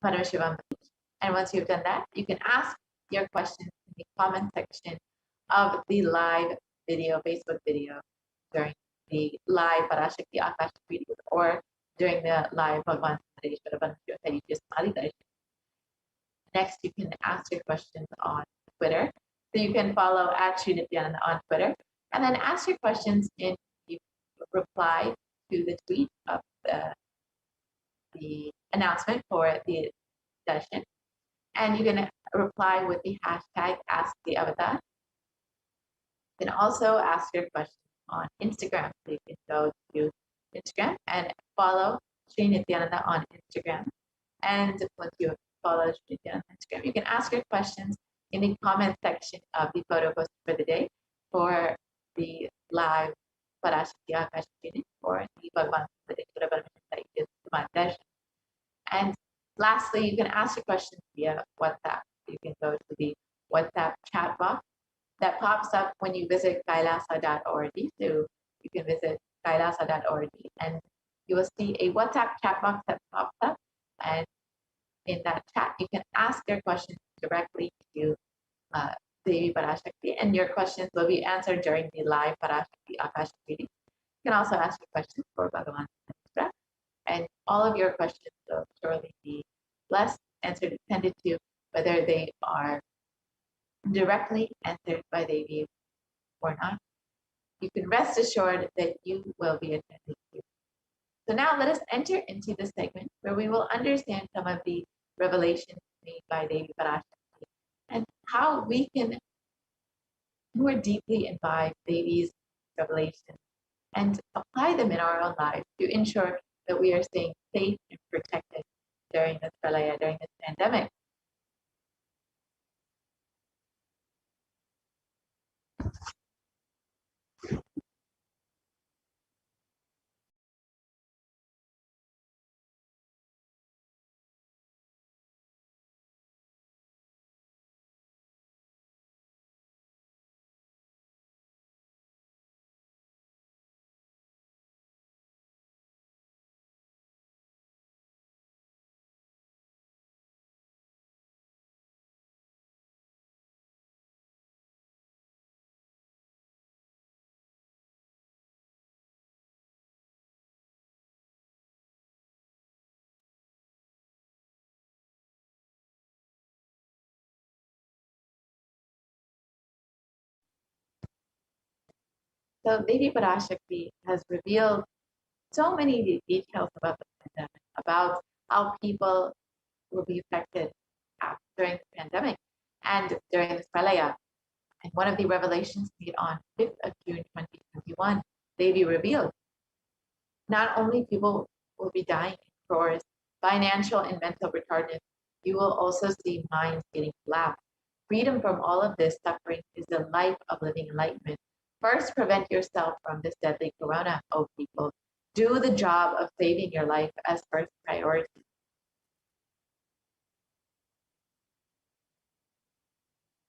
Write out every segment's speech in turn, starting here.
Paramashivoham page. And once you've done that, you can ask your questions in the comment section of the live video, Facebook video, during the live Parashakti Akashic video, or during the live Bhagavan Sandesh. Next, you can ask your questions on Twitter. So you can follow at Sri Nithyananda on Twitter, and then ask your questions in the reply to the tweet of the announcement for the session. And you can reply with the hashtag #AskTheAvatar. You can also ask your questions on Instagram. So you can go to Instagram and follow Sri Nithyananda on Instagram. And once you follow Sri Nithyananda on Instagram, you can ask your questions in the comment section of the photo post for the day for the live Parashakti Akashic or the Bhagavan Sandesh. And lastly, you can ask your questions via WhatsApp. You can go to the WhatsApp chat box that pops up when you visit kailasa.org. So you can visit kailasa.org and you will see a WhatsApp chat box that pops up. And in that chat, you can ask your questions directly to Devi Parashakti, and your questions will be answered during the live Parashakti Akashic reading. You can also ask your questions for Bhagavan Sandesh, and all of your questions will surely be blessed, answered, attended to, whether they are directly answered by Devi or not. You can rest assured that you will be attended to. So now let us enter into the segment where we will understand some of the revelations made by Devi Parashakti and how we can more deeply imbibe Devi's revelations and apply them in our own lives to ensure that we are staying safe and protected during this pralaya, during this pandemic. So Devi Parashakti has revealed so many details about the pandemic, about how people will be affected during the pandemic and during this pralaya. And one of the revelations made on 5th of June 2021, Devi revealed not only people will be dying in crores, financial and mental retardedness, you will also see minds getting collapsed. Freedom from all of this suffering is the life of living enlightenment. First, prevent yourself from this deadly corona, O people. Do the job of saving your life as first priority.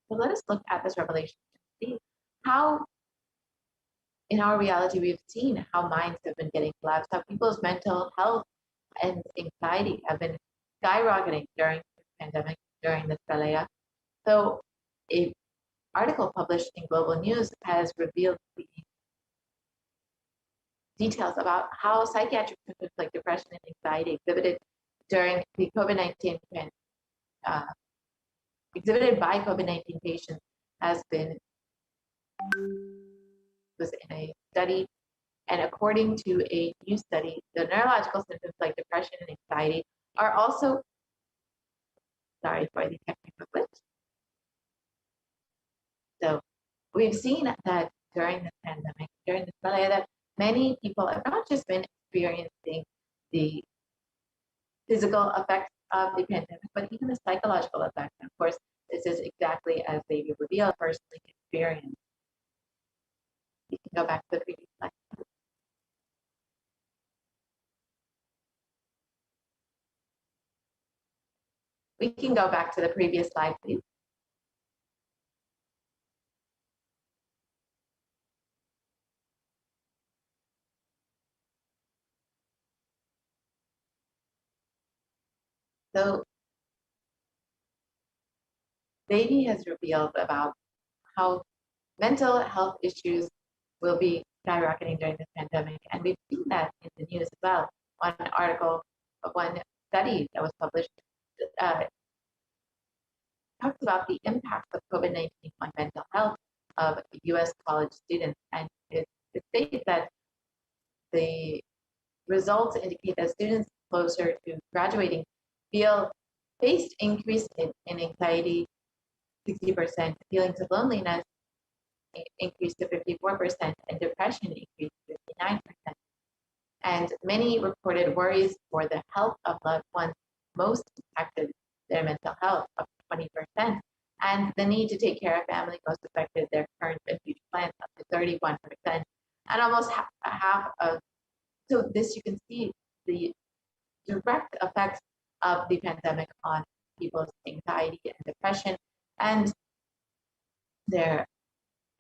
So let us look at this revelation and see how in our reality we've seen how minds have been getting collapsed, how people's mental health and anxiety have been skyrocketing during the pandemic, during this pralaya. So an article published in Global News has revealed the details about how psychiatric symptoms like depression and anxiety exhibited during the COVID-19 exhibited by COVID-19 patients was in a study, and according to a new study, the neurological symptoms like depression and anxiety are also, sorry for the technical glitch. So we've seen that during the pandemic, during this pralaya, that many people have not just been experiencing the physical effects of the pandemic, but even the psychological effects. And of course, this is exactly as they reveal personally experience. You can go back to the previous slide. We can go back to the previous slide, please. So Davy has revealed about how mental health issues will be skyrocketing during this pandemic. And we've seen that in the news as well. One article, one study that was published uh, talks about the impacts of COVID-19 on mental health of US college students. And it states that the results indicate that students closer to graduating faced increase in anxiety, 60%, feelings of loneliness increased to 54%, and depression increased to 59%. And many reported worries for the health of loved ones most impacted their mental health, up to 20%, and the need to take care of family most affected their current and future plans, up to 31%, and almost half of. So this, you can see the direct effects of the pandemic on people's anxiety and depression and their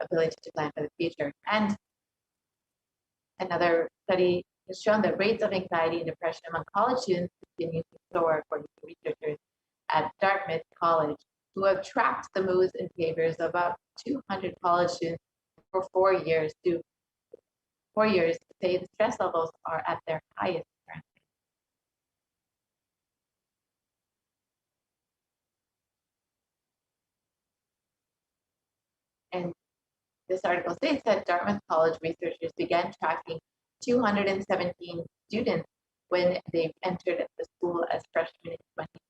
ability to plan for the future. And another study has shown that rates of anxiety and depression among college students continue to soar, according to researchers at Dartmouth College, who have tracked the moods and behaviors of about 200 college students for 4 years. To say the stress levels are at their highest currently. And this article states that Dartmouth College researchers began tracking 217 students when they entered the school as freshmen in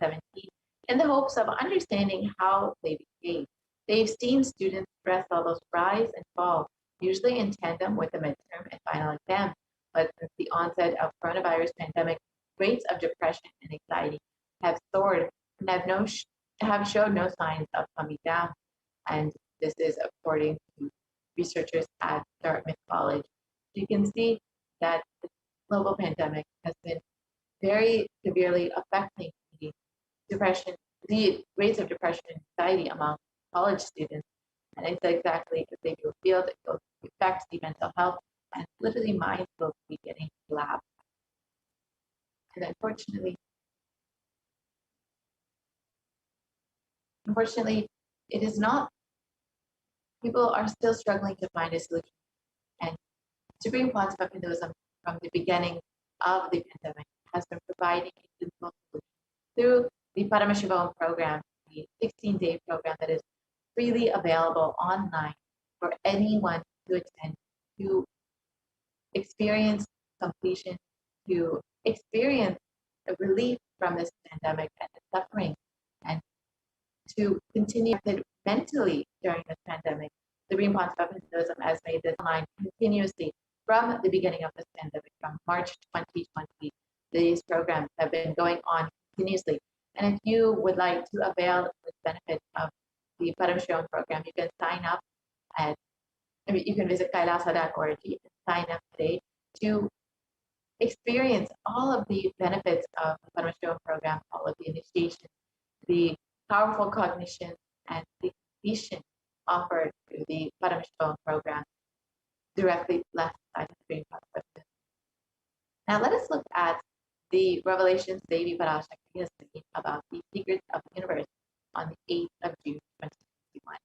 2017 in the hopes of understanding how they behave. They've seen students' stress levels rise and fall, usually in tandem with the midterm and final exam. But since the onset of coronavirus pandemic, rates of depression and anxiety have soared and have showed no signs of coming down. And this is according to researchers at Dartmouth College. You can see that the global pandemic has been very severely affecting the rates of depression and anxiety among college students. And it's exactly as they do field, it will affect the mental health, and literally minds will be getting collapsed. And unfortunately, it is not, people are still struggling to find a solution. And Supreme Quantum Hinduism, from the beginning of the pandemic, has been providing a simple solution through the Paramashivoham program, the 16-day program that is freely available online for anyone to attend, to experience completion, to experience the relief from this pandemic and the suffering, and to continue mentally during this pandemic. The Supreme Quantum Hinduism has made this online continuously from the beginning of this pandemic, from March 2020. These programs have been going on continuously. And if you would like to avail the benefit of the Paramashivoham program, you can sign up you can visit kailasa.org and sign up today to experience all of the benefits of the Paramashivoham program, all of the initiation, the powerful cognition, and the completion offered through the Paramashivoham program directly left by the Supreme Concept. Now let us look at the revelations Devi Parashakti has made about the secrets of the universe on the 8th of June, 2021.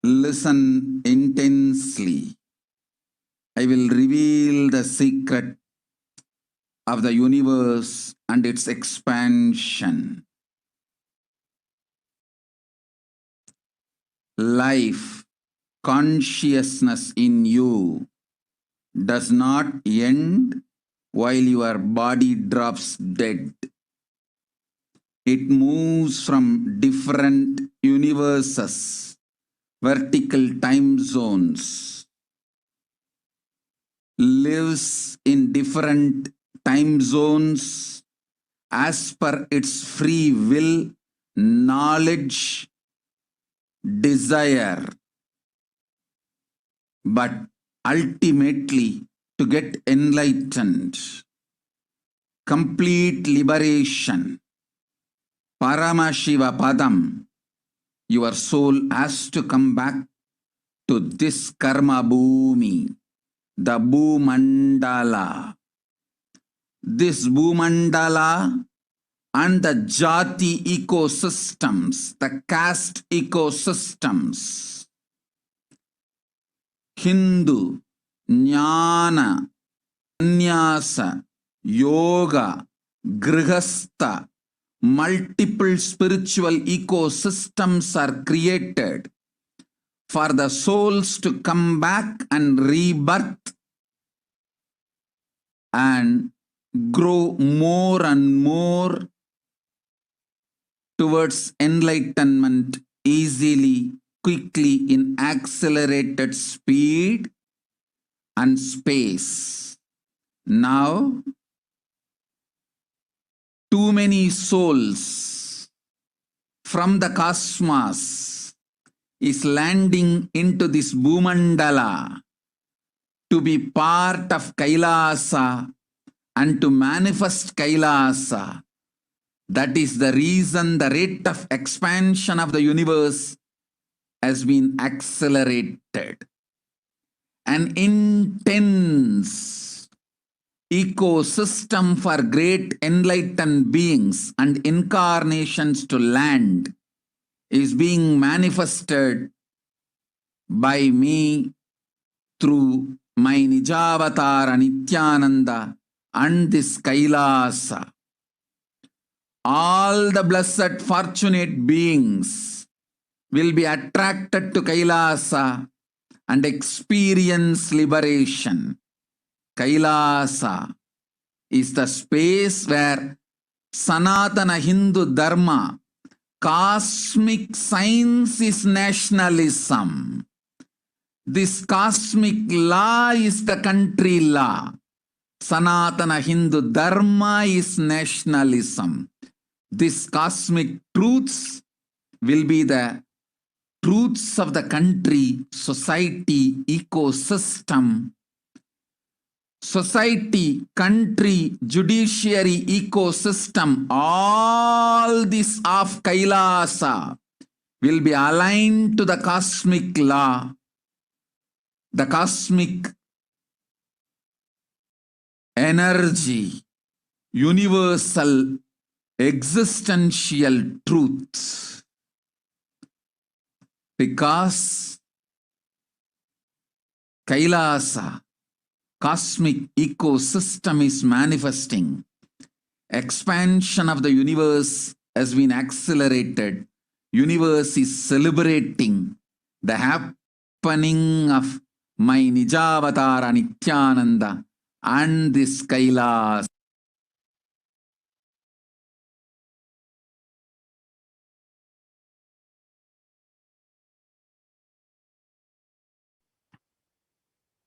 Listen intensely. I will reveal the secret of the universe and its expansion. Life, consciousness in you does not end while your body drops dead. It moves from different universes, vertical time zones, lives in different time zones as per its free will, knowledge, desire, but ultimately to get enlightened, complete liberation, Paramashiva Padam, your soul has to come back to this karma bhumi, the Bhumandala. This Bhumandala and the Jati ecosystems, the caste ecosystems, Hindu, Jnana, Sannyasa, Yoga, Grihastha, multiple spiritual ecosystems are created for the souls to come back and rebirth and grow more and more towards enlightenment easily, quickly, in accelerated speed and space. Now, too many souls from the cosmos is landing into this Bhumandala to be part of Kailasa and to manifest Kailasa. That is the reason the rate of expansion of the universe has been accelerated. An intense ecosystem for great enlightened beings and incarnations to land is being manifested by me through my Nijavatara Nithyananda and this Kailasa. All the blessed fortunate beings will be attracted to Kailasa and experience liberation. Kailasa is the space where Sanatana Hindu Dharma, cosmic science is nationalism. This cosmic law is the country law. Sanatana Hindu Dharma is nationalism. These cosmic truths will be the truths of the country, society, ecosystem. Society, country, judiciary, ecosystem, all this of Kailasa will be aligned to the cosmic law, the cosmic energy, universal existential truth. Because Kailasa, cosmic ecosystem is manifesting. Expansion of the universe has been accelerated. Universe is celebrating the happening of my Nijavatara Nithyananda and this Kailasa.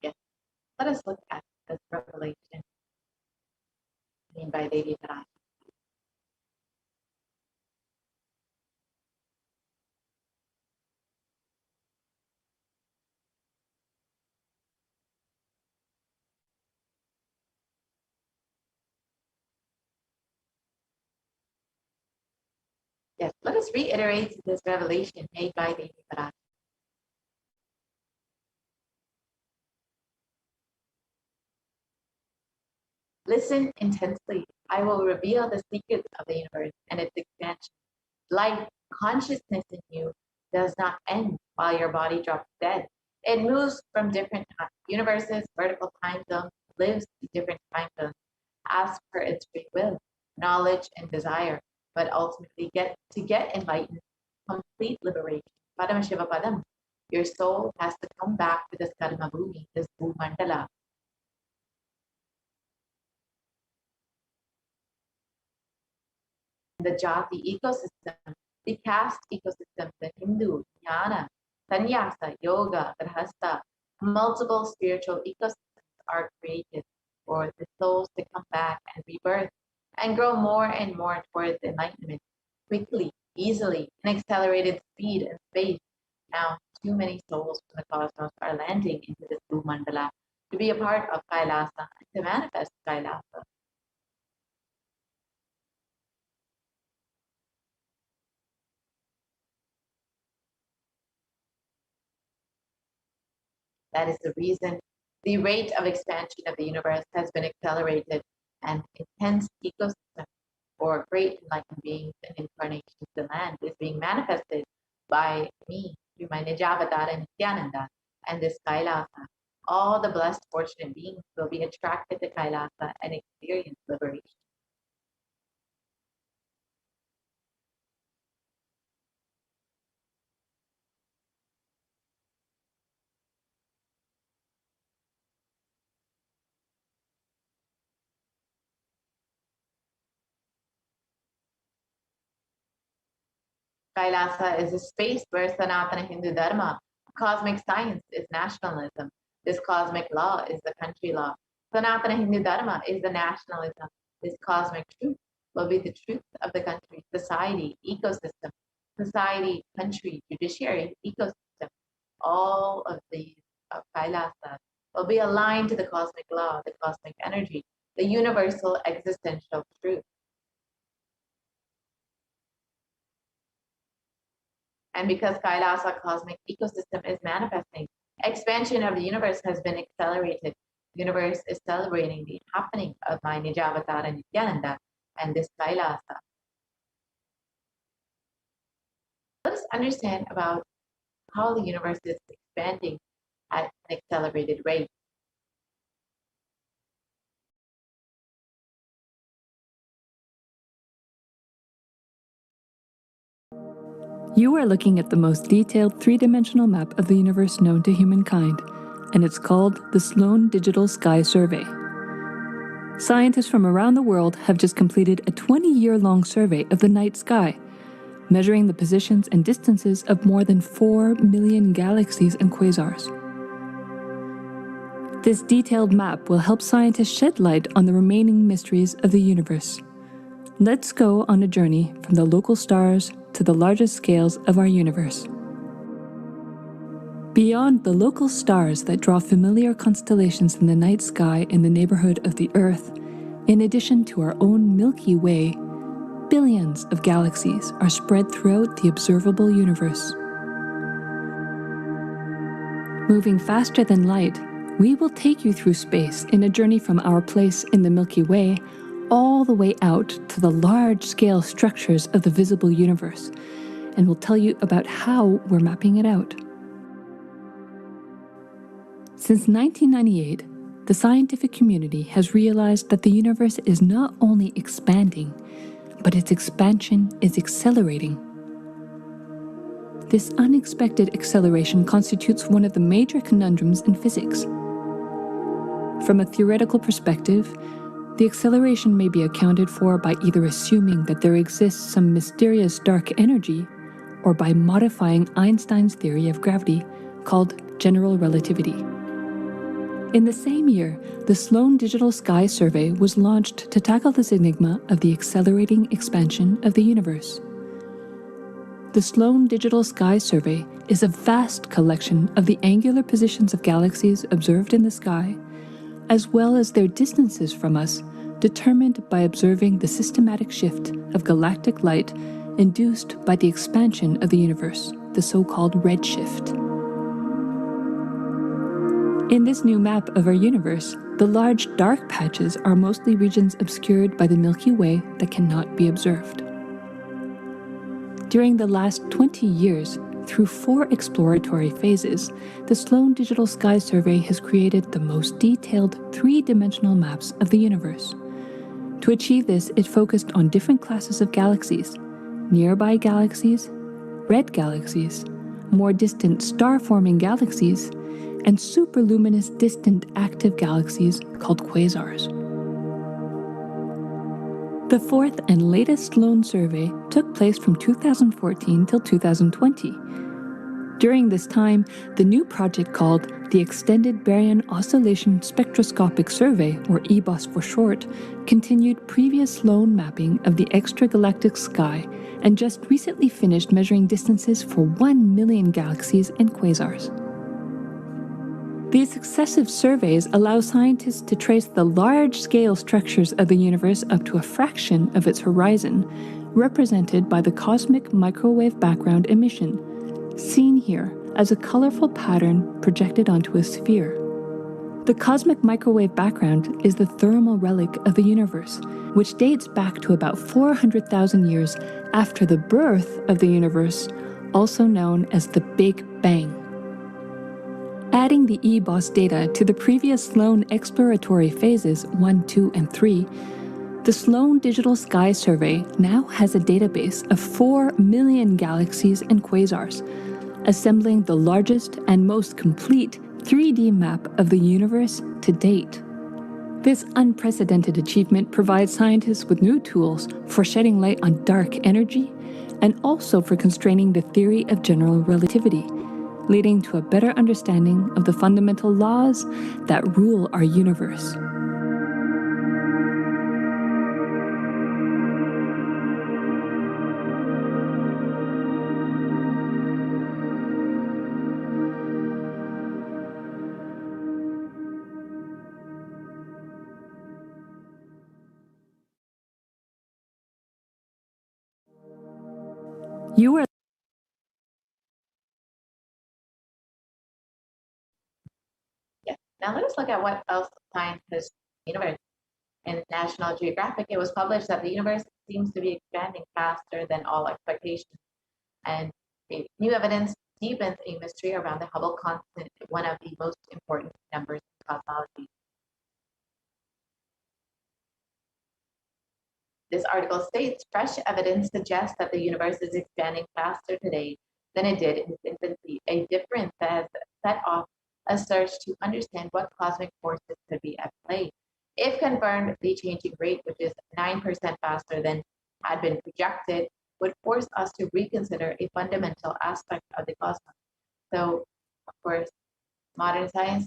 Yes. Let us look at this revelation seen by Devi Parashakti. Yes, let us reiterate this revelation made by Devi Parashakti. Listen intensely. I will reveal the secrets of the universe and its expansion. Life, consciousness in you does not end while your body drops dead. It moves from different universes, vertical time zones, lives in different time zones, as per its free will, knowledge, and desire, but ultimately get enlightened, complete liberation. Paramashivoham. Your soul has to come back to this karma bhumi, this bhumandala. The Jati ecosystem, the caste ecosystem, the Hindu, Jnana, Sannyasa, Yoga, Grihastha, multiple spiritual ecosystems are created for the souls to come back and rebirth and grow more and more towards enlightenment, quickly, easily, in accelerated speed and space. Now, too many souls from the cosmos are landing into this blue mandala to be a part of Kailasa and to manifest Kailasa. That is the reason the rate of expansion of the universe has been accelerated, and intense ecosystem for great enlightened beings and incarnations of the land is being manifested by me through my Nijavatara Nithyananda and this Kailasa. All the blessed, fortunate beings will be attracted to Kailasa and experience liberation. Kailasa is a space where Sanatana Hindu Dharma, cosmic science, is nationalism. This cosmic law is the country law. Sanatana Hindu Dharma is the nationalism. This cosmic truth will be the truth of the country, society, ecosystem, society, country, judiciary, ecosystem. All of these of Kailasa will be aligned to the cosmic law, the cosmic energy, the universal existential truth. And because Kailasa cosmic ecosystem is manifesting, expansion of the universe has been accelerated. The universe is celebrating the happening of my Nijavatara Nithyananda and this Kailasa. Let us understand about how the universe is expanding at an accelerated rate. You are looking at the most detailed three-dimensional map of the universe known to humankind, and it's called the Sloan Digital Sky Survey. Scientists from around the world have just completed a 20-year-long survey of the night sky, measuring the positions and distances of more than 4 million galaxies and quasars. This detailed map will help scientists shed light on the remaining mysteries of the universe. Let's go on a journey from the local stars to the largest scales of our universe. Beyond the local stars that draw familiar constellations in the night sky in the neighborhood of the Earth, in addition to our own Milky Way, billions of galaxies are spread throughout the observable universe. Moving faster than light, we will take you through space in a journey from our place in the Milky Way all the way out to the large-scale structures of the visible universe, and we'll tell you about how we're mapping it out. Since 1998, the scientific community has realized that the universe is not only expanding, but its expansion is accelerating. This unexpected acceleration constitutes one of the major conundrums in physics. From a theoretical perspective, the acceleration may be accounted for by either assuming that there exists some mysterious dark energy, or by modifying Einstein's theory of gravity, called general relativity. In the same year, the Sloan Digital Sky Survey was launched to tackle this enigma of the accelerating expansion of the universe. The Sloan Digital Sky Survey is a vast collection of the angular positions of galaxies observed in the sky, as well as their distances from us, determined by observing the systematic shift of galactic light induced by the expansion of the universe, the so-called redshift. In this new map of our universe, the large dark patches are mostly regions obscured by the Milky Way that cannot be observed. During the last 20 years, through 4 exploratory phases, the Sloan Digital Sky Survey has created the most detailed 3-dimensional maps of the universe. To achieve this, it focused on different classes of galaxies: nearby galaxies, red galaxies, more distant star-forming galaxies, and superluminous distant active galaxies called quasars. The 4th and latest Sloan survey took place from 2014 till 2020. During this time, the new project called the Extended Baryon Oscillation Spectroscopic Survey, or EBOS for short, continued previous Sloan mapping of the extragalactic sky and just recently finished measuring distances for 1 million galaxies and quasars. These successive surveys allow scientists to trace the large-scale structures of the universe up to a fraction of its horizon, represented by the cosmic microwave background emission, seen here as a colorful pattern projected onto a sphere. The cosmic microwave background is the thermal relic of the universe, which dates back to about 400,000 years after the birth of the universe, also known as the Big Bang. Adding the EBOS data to the previous Sloan exploratory phases 1, 2, and 3, the Sloan Digital Sky Survey now has a database of 4 million galaxies and quasars, assembling the largest and most complete 3D map of the universe to date. This unprecedented achievement provides scientists with new tools for shedding light on dark energy and also for constraining the theory of general relativity, leading to a better understanding of the fundamental laws that rule our universe. You are Now let us look at what else science has universe. In National Geographic, it was published that the universe seems to be expanding faster than all expectations. And new evidence deepens a mystery around the Hubble constant, one of the most important numbers in cosmology. This article states, fresh evidence suggests that the universe is expanding faster today than it did in its infancy, a difference that has set off a search to understand what cosmic forces could be at play. If confirmed, the changing rate, which is 9% faster than had been projected, would force us to reconsider a fundamental aspect of the cosmos. So, of course, modern science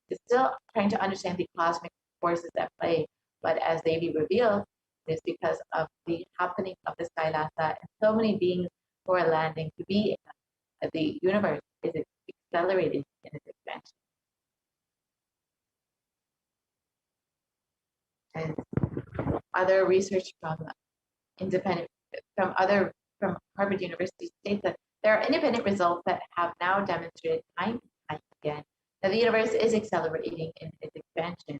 is still trying to understand the cosmic forces at play, but as they be revealed, it is because of the happening of the Skylasa and so many beings who are landing to be the universe is accelerating in its expansion. And other research from Harvard University states that there are independent results that have now demonstrated time and time again that the universe is accelerating in its expansion.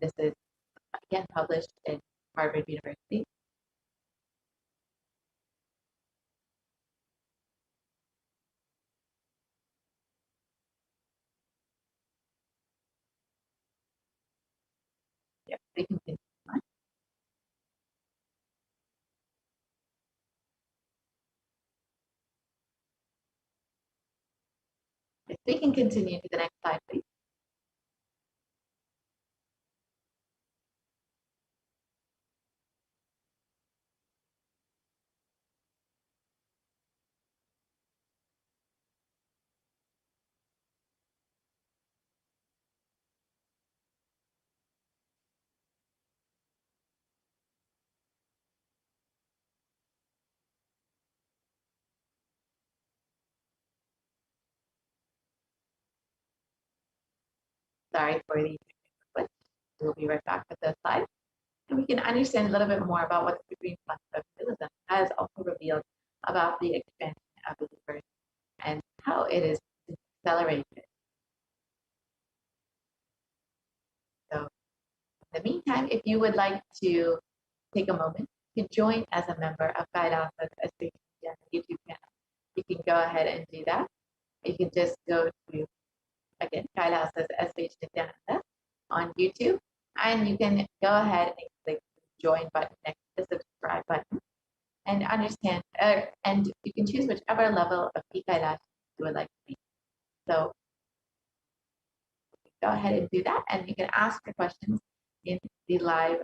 This is again published in Harvard University. Yep, we can continue on. If we can continue to the next slide, please. Sorry for the switch. We'll be right back with the slide. And we can understand a little bit more about what the Supreme Concept of Buddhism has also revealed about the expansion of the universe and how it is accelerated. So in the meantime, if you would like to take a moment to join as a member of Kailasa's HDH YouTube channel, you can go ahead and do that. You can just go to, again, Kailasa's HDH Nithyananda on YouTube, and you can go ahead and click the join button next to the subscribe button and understand, and you can choose whichever level of Kailash you would like to be. So go ahead and do that, and you can ask your questions in the live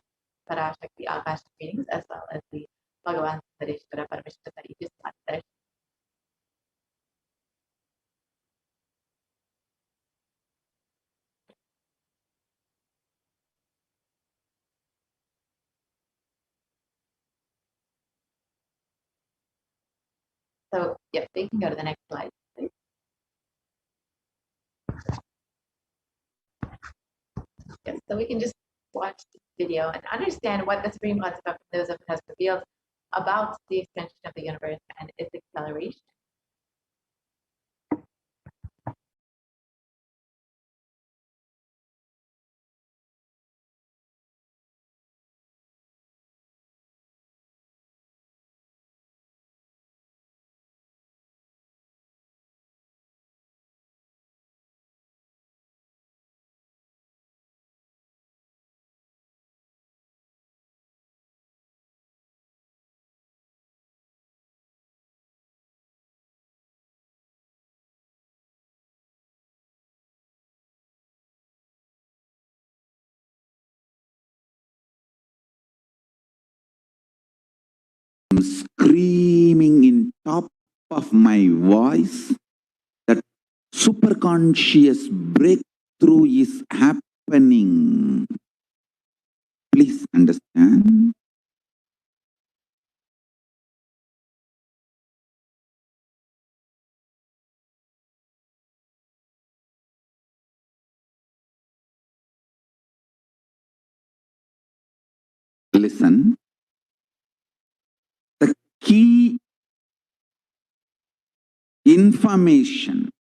Parashakti Akashic meetings as well as the Bhagavan Sareshwara Parameshwara that you just watched there. So, yep, they can go to the next slide, please. Yes, so we can just watch this video and understand what the Supreme Concept of Buddhism has revealed about the extension of the universe and its acceleration. screaming in top of my voice that superconscious breakthrough is happening. Please understand. Listen. The key information,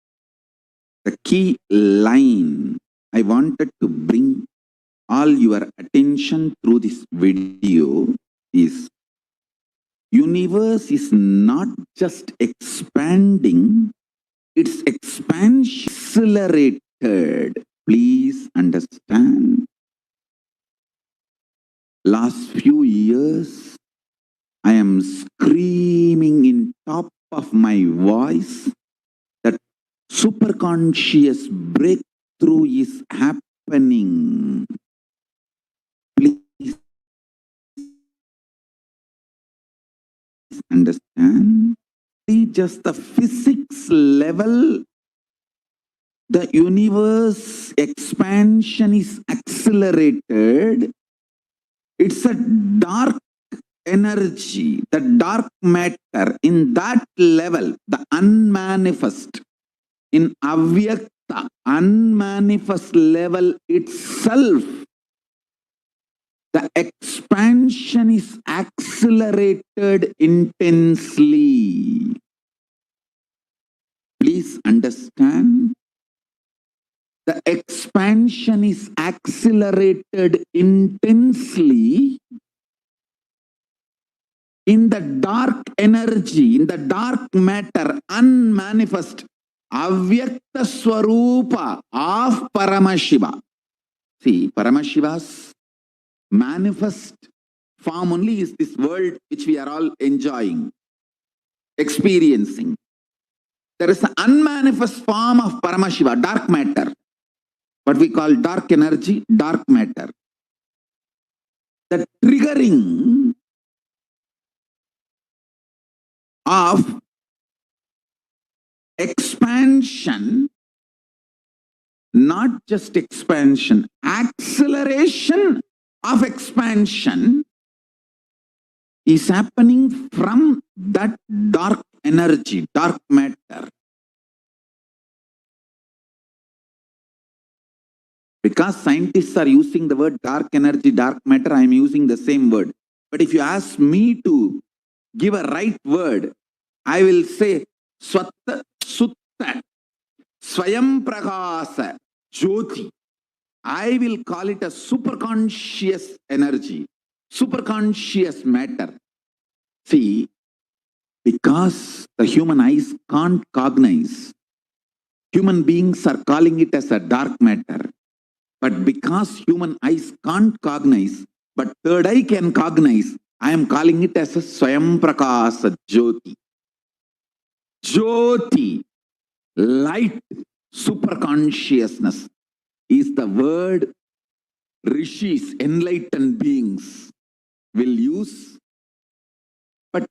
the key line I wanted to bring all your attention through this video is universe is not just expanding, it's expansion accelerated. Please understand. Last few years, I am screaming in top of my voice that superconscious breakthrough is happening. Please understand. Just the physics level, the universe expansion is accelerated. It's a dark energy, the dark matter, in that level, the unmanifest, in avyakta, unmanifest level itself, the expansion is accelerated intensely. Please understand. The expansion is accelerated intensely in the dark energy, in the dark matter, unmanifest, avyakta swarupa of Paramashiva. See, Paramashiva's manifest form only is this world which we are all enjoying, experiencing. There is an unmanifest form of Paramashiva, dark matter. What we call dark energy, dark matter. The triggering of expansion, not just expansion, acceleration of expansion is happening from that dark energy, dark matter. Because scientists are using the word dark energy, dark matter, I am using the same word. But if you ask me to give a right word, I will say Swatta Sutta Swayam Prakasa Jyoti. I will call it a superconscious energy, superconscious matter. See, because the human eyes can't cognize, human beings are calling it as a dark matter. But because human eyes can't cognize, but third eye can cognize, I am calling it as a Swayam Prakasa Jyoti. Jyoti, light, superconsciousness is the word rishis, enlightened beings will use. But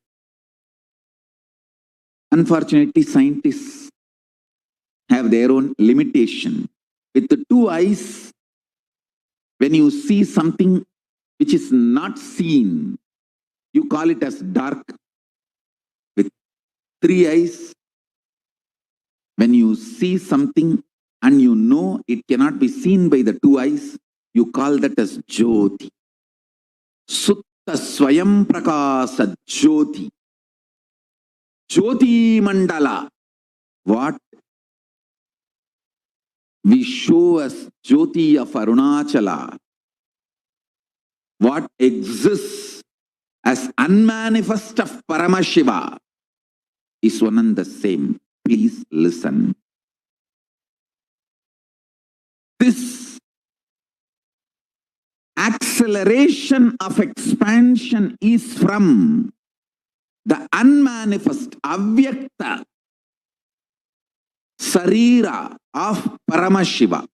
unfortunately, scientists have their own limitation. With the two eyes, when you see something which is not seen, you call it as dark. With three eyes, when you see something and you know it cannot be seen by the two eyes, you call that as Jyoti. Sutta Swayam Prakasa Jyoti. Jyoti Mandala. What we show as Jyoti of Arunachala, what exists as unmanifest of Paramashiva is one and the same. Please listen. This acceleration of expansion is from the unmanifest, avyakta, sarira of Paramashiva,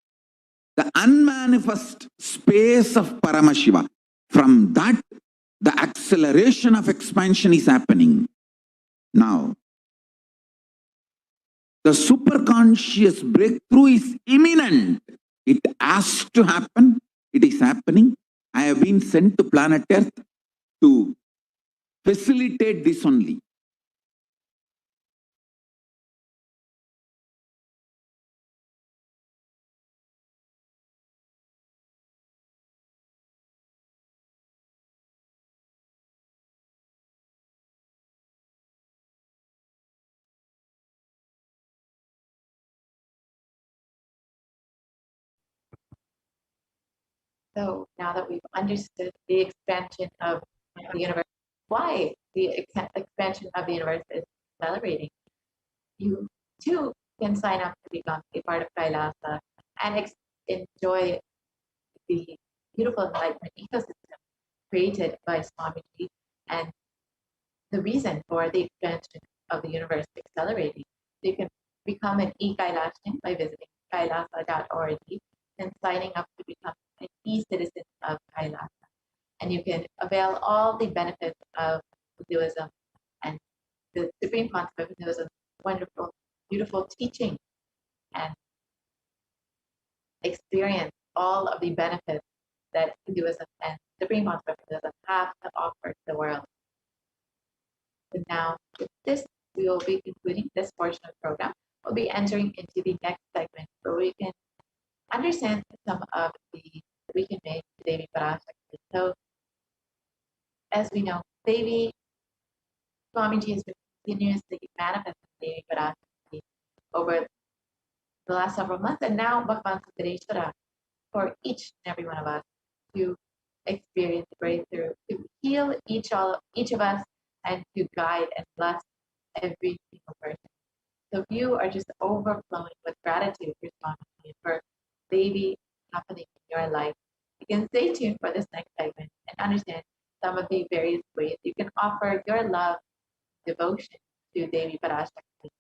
the unmanifest space of Paramashiva. From that, The acceleration of expansion is happening now. The superconscious breakthrough is imminent. It has to happen. It is happening. I have been sent to planet Earth to facilitate this only. So now that we've understood the expansion of the universe, why the expansion of the universe is accelerating, you too can sign up to become a part of Kailasa and enjoy the beautiful enlightenment ecosystem created by Swamiji and the reason for the expansion of the universe accelerating. So you can become an e-Kailashan by visiting kailasa.org and signing up to become an e-citizen of Kailasa. And you can avail all the benefits of Hinduism and the supreme concept of Hinduism, wonderful, beautiful teaching, and experience all of the benefits that Hinduism and supreme concept of Hinduism have to offer to the world. So now, with this, we will be concluding this portion of the program. We'll be entering into the next segment where we can understand some of the we can make Devi Parashakti. So, as we know, Devi Swamiji has been continuously manifesting Devi Parashakti over the last several months, and now Bhagavan Sudareshwara for each and every one of us to experience breakthrough, to heal each of us, and to guide and bless every single person. So if you are just overflowing with gratitude for Swamiji and for Devi happening in your life, you can stay tuned for this next segment and understand some of the various ways you can offer your love, devotion to Devi Parashakti.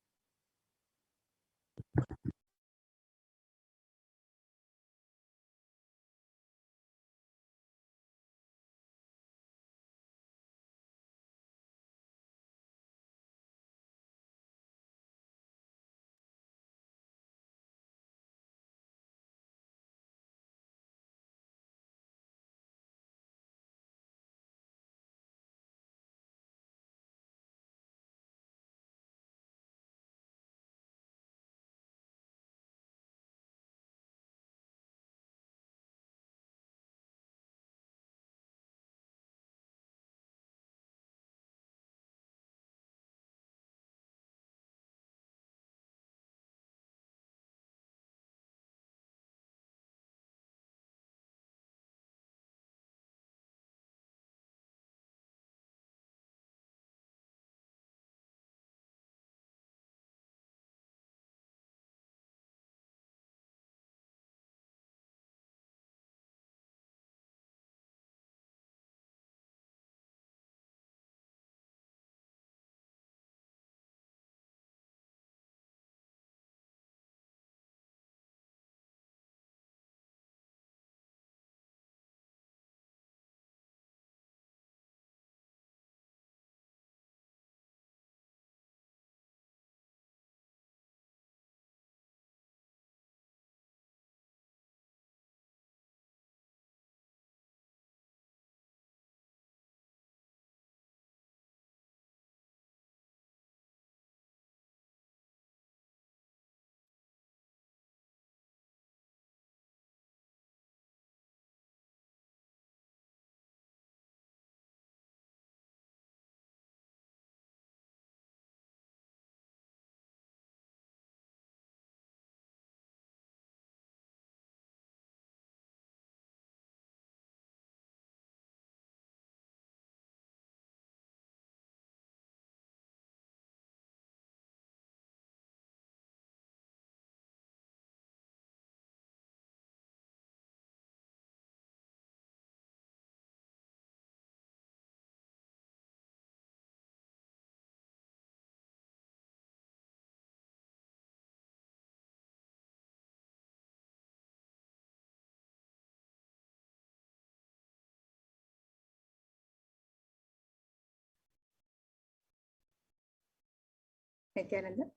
Nithyananda?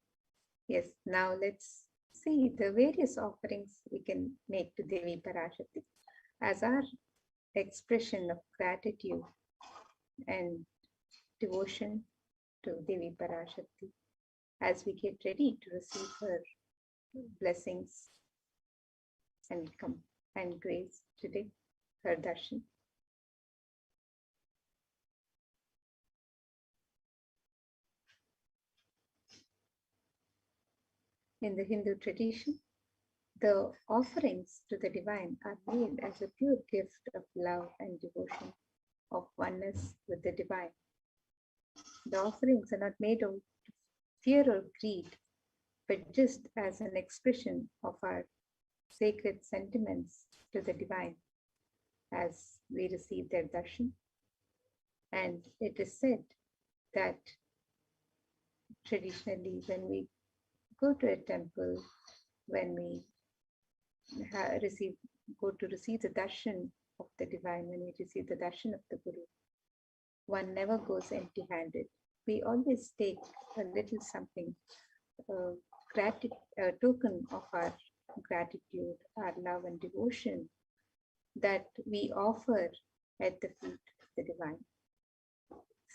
Yes, now let's see the various offerings we can make to Devi Parashakti as our expression of gratitude and devotion to Devi Parashakti as we get ready to receive her blessings and grace today, her darshan. In the Hindu tradition, the offerings to the divine are made as a pure gift of love and devotion, of oneness with the divine. The offerings are not made of fear or greed, but just as an expression of our sacred sentiments to the divine as we receive their darshan. And it is said that traditionally, when we go to a temple, when we go to receive the darshan of the divine, when we receive the darshan of the Guru, one never goes empty-handed. We always take a little something, a token of our gratitude, our love and devotion that we offer at the feet of the divine.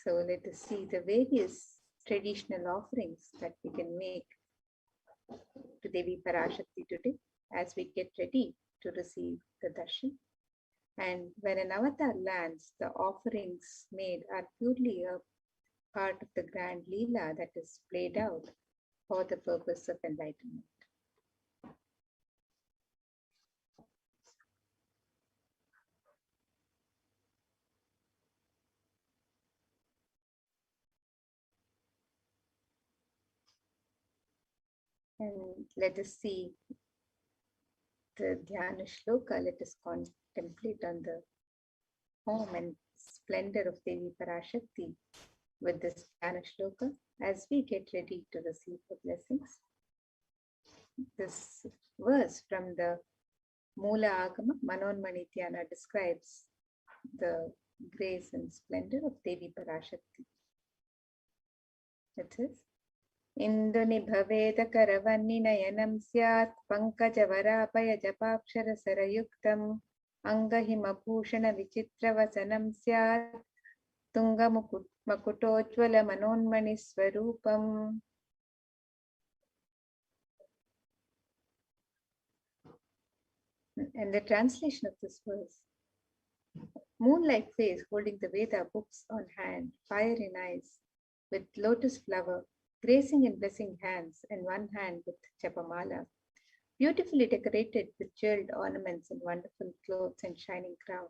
So let us see the various traditional offerings that we can make to Devi Parashakti today as we get ready to receive the darshan. And when an avatar lands, the offerings made are purely a part of the grand Leela that is played out for the purpose of enlightenment. And let us see the Dhyana Shloka. Let us contemplate on the form and splendor of Devi Parashakti with this Dhyana Shloka as we get ready to receive the blessings. This verse from the Mula Agama Manonmani Dhyana describes the grace and splendor of Devi Parashakti. It says, Indunibhaveda Karavani Nayanam Syat Pankajavara Japakshara Sarayuktam Angahima Bhushana Vichitra Vasanam Syat Tunga Makutojvala Manonmani Swarupam. And the translation of this verse: moon-like face holding the Veda books on hand, fire in eyes, with lotus flower, gracing and blessing hands, and one hand with Japamala, beautifully decorated with jeweled ornaments and wonderful clothes and shining crown.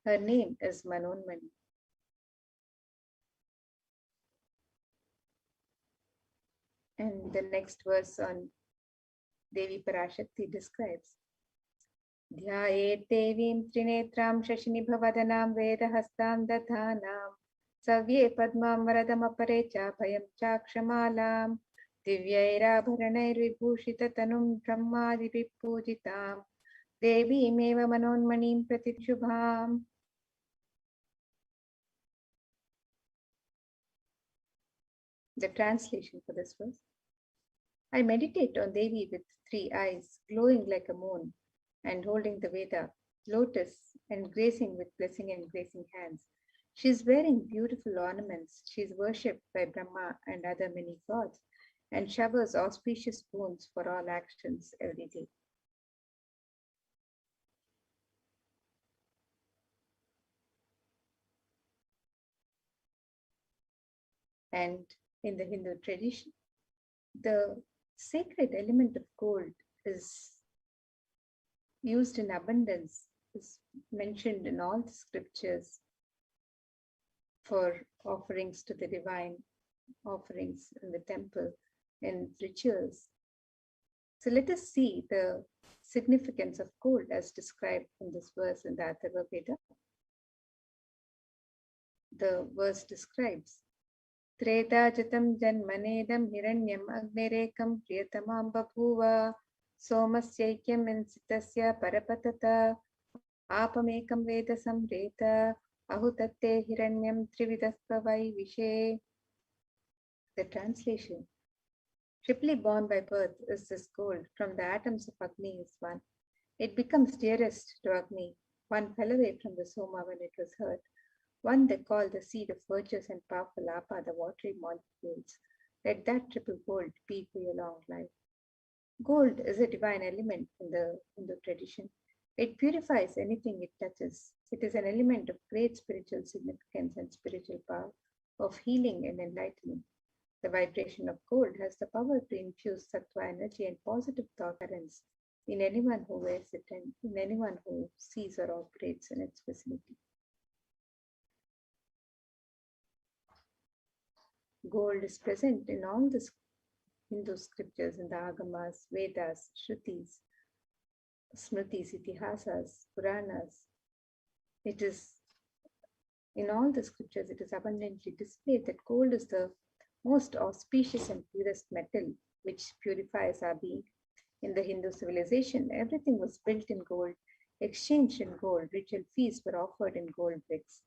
Her name is Manonmani. And the next verse on Devi Parashakti describes, Dhyaet Devim Trinetram Shashinibhavadanam Vedahastam Dathanam Savye Padmam Varadamapare Chapayam Chakshamalam Divyairabharanai Vibhushita Tanum Brahmadipi Pujitam Devi Meva Manonmanim Pratishubham. The translation for this verse: I meditate on Devi with 3 eyes, glowing like a moon, and holding the Veda, lotus, and gracing with blessing and gracing hands. She is wearing beautiful ornaments. She is worshipped by Brahma and other many gods, and showers auspicious boons for all actions every day. And in the Hindu tradition, the sacred element of gold is used in abundance, is mentioned in all the scriptures for offerings to the divine, offerings in the temple, and rituals. So let us see the significance of gold as described in this verse in the Atharva Veda. The verse describes, Treta jatam janmanedam hiranyam agnerekam priyatamam babhuva somasyaikyam insitasya parapatata apamekam veda samreta ahutatte hiranyam trividaspavai vishe. The translation: Triply born by birth is this gold. From the atoms of Agni is one. It becomes dearest to Agni. One fell away from the Soma when it was hurt. One they call the seed of virtuous and powerful Apa, the watery molecules. Let that triple gold be for your long life. Gold is a divine element in the Hindu tradition. It purifies anything it touches. It is an element of great spiritual significance and spiritual power, of healing and enlightenment. The vibration of gold has the power to infuse sattva energy and positive thought currents in anyone who wears it and in anyone who sees or operates in its vicinity. Gold is present in all the Hindu scriptures, in the Agamas, Vedas, Shrutis, Smritis, Itihasas, Puranas. It is in all the scriptures, it is abundantly displayed that gold is the most auspicious and purest metal which purifies our being. In the Hindu civilization, everything was built in gold, exchanged in gold, ritual feasts were offered in gold bricks.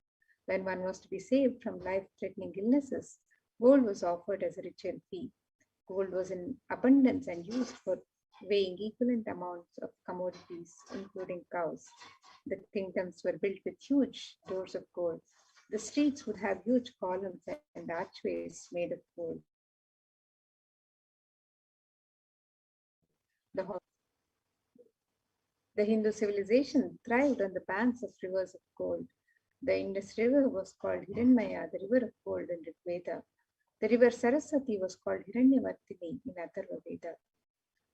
When one was to be saved from life-threatening illnesses, gold was offered as a ritual fee. Gold was in abundance and used for weighing equivalent amounts of commodities, including cows. The kingdoms were built with huge doors of gold. The streets would have huge columns and archways made of gold. The Hindu civilization thrived on the banks of rivers of gold. The Indus River was called Hiranmaya, the river of gold in Rig Veda. The river Saraswati was called Hiranyavartini in Atharva Veda.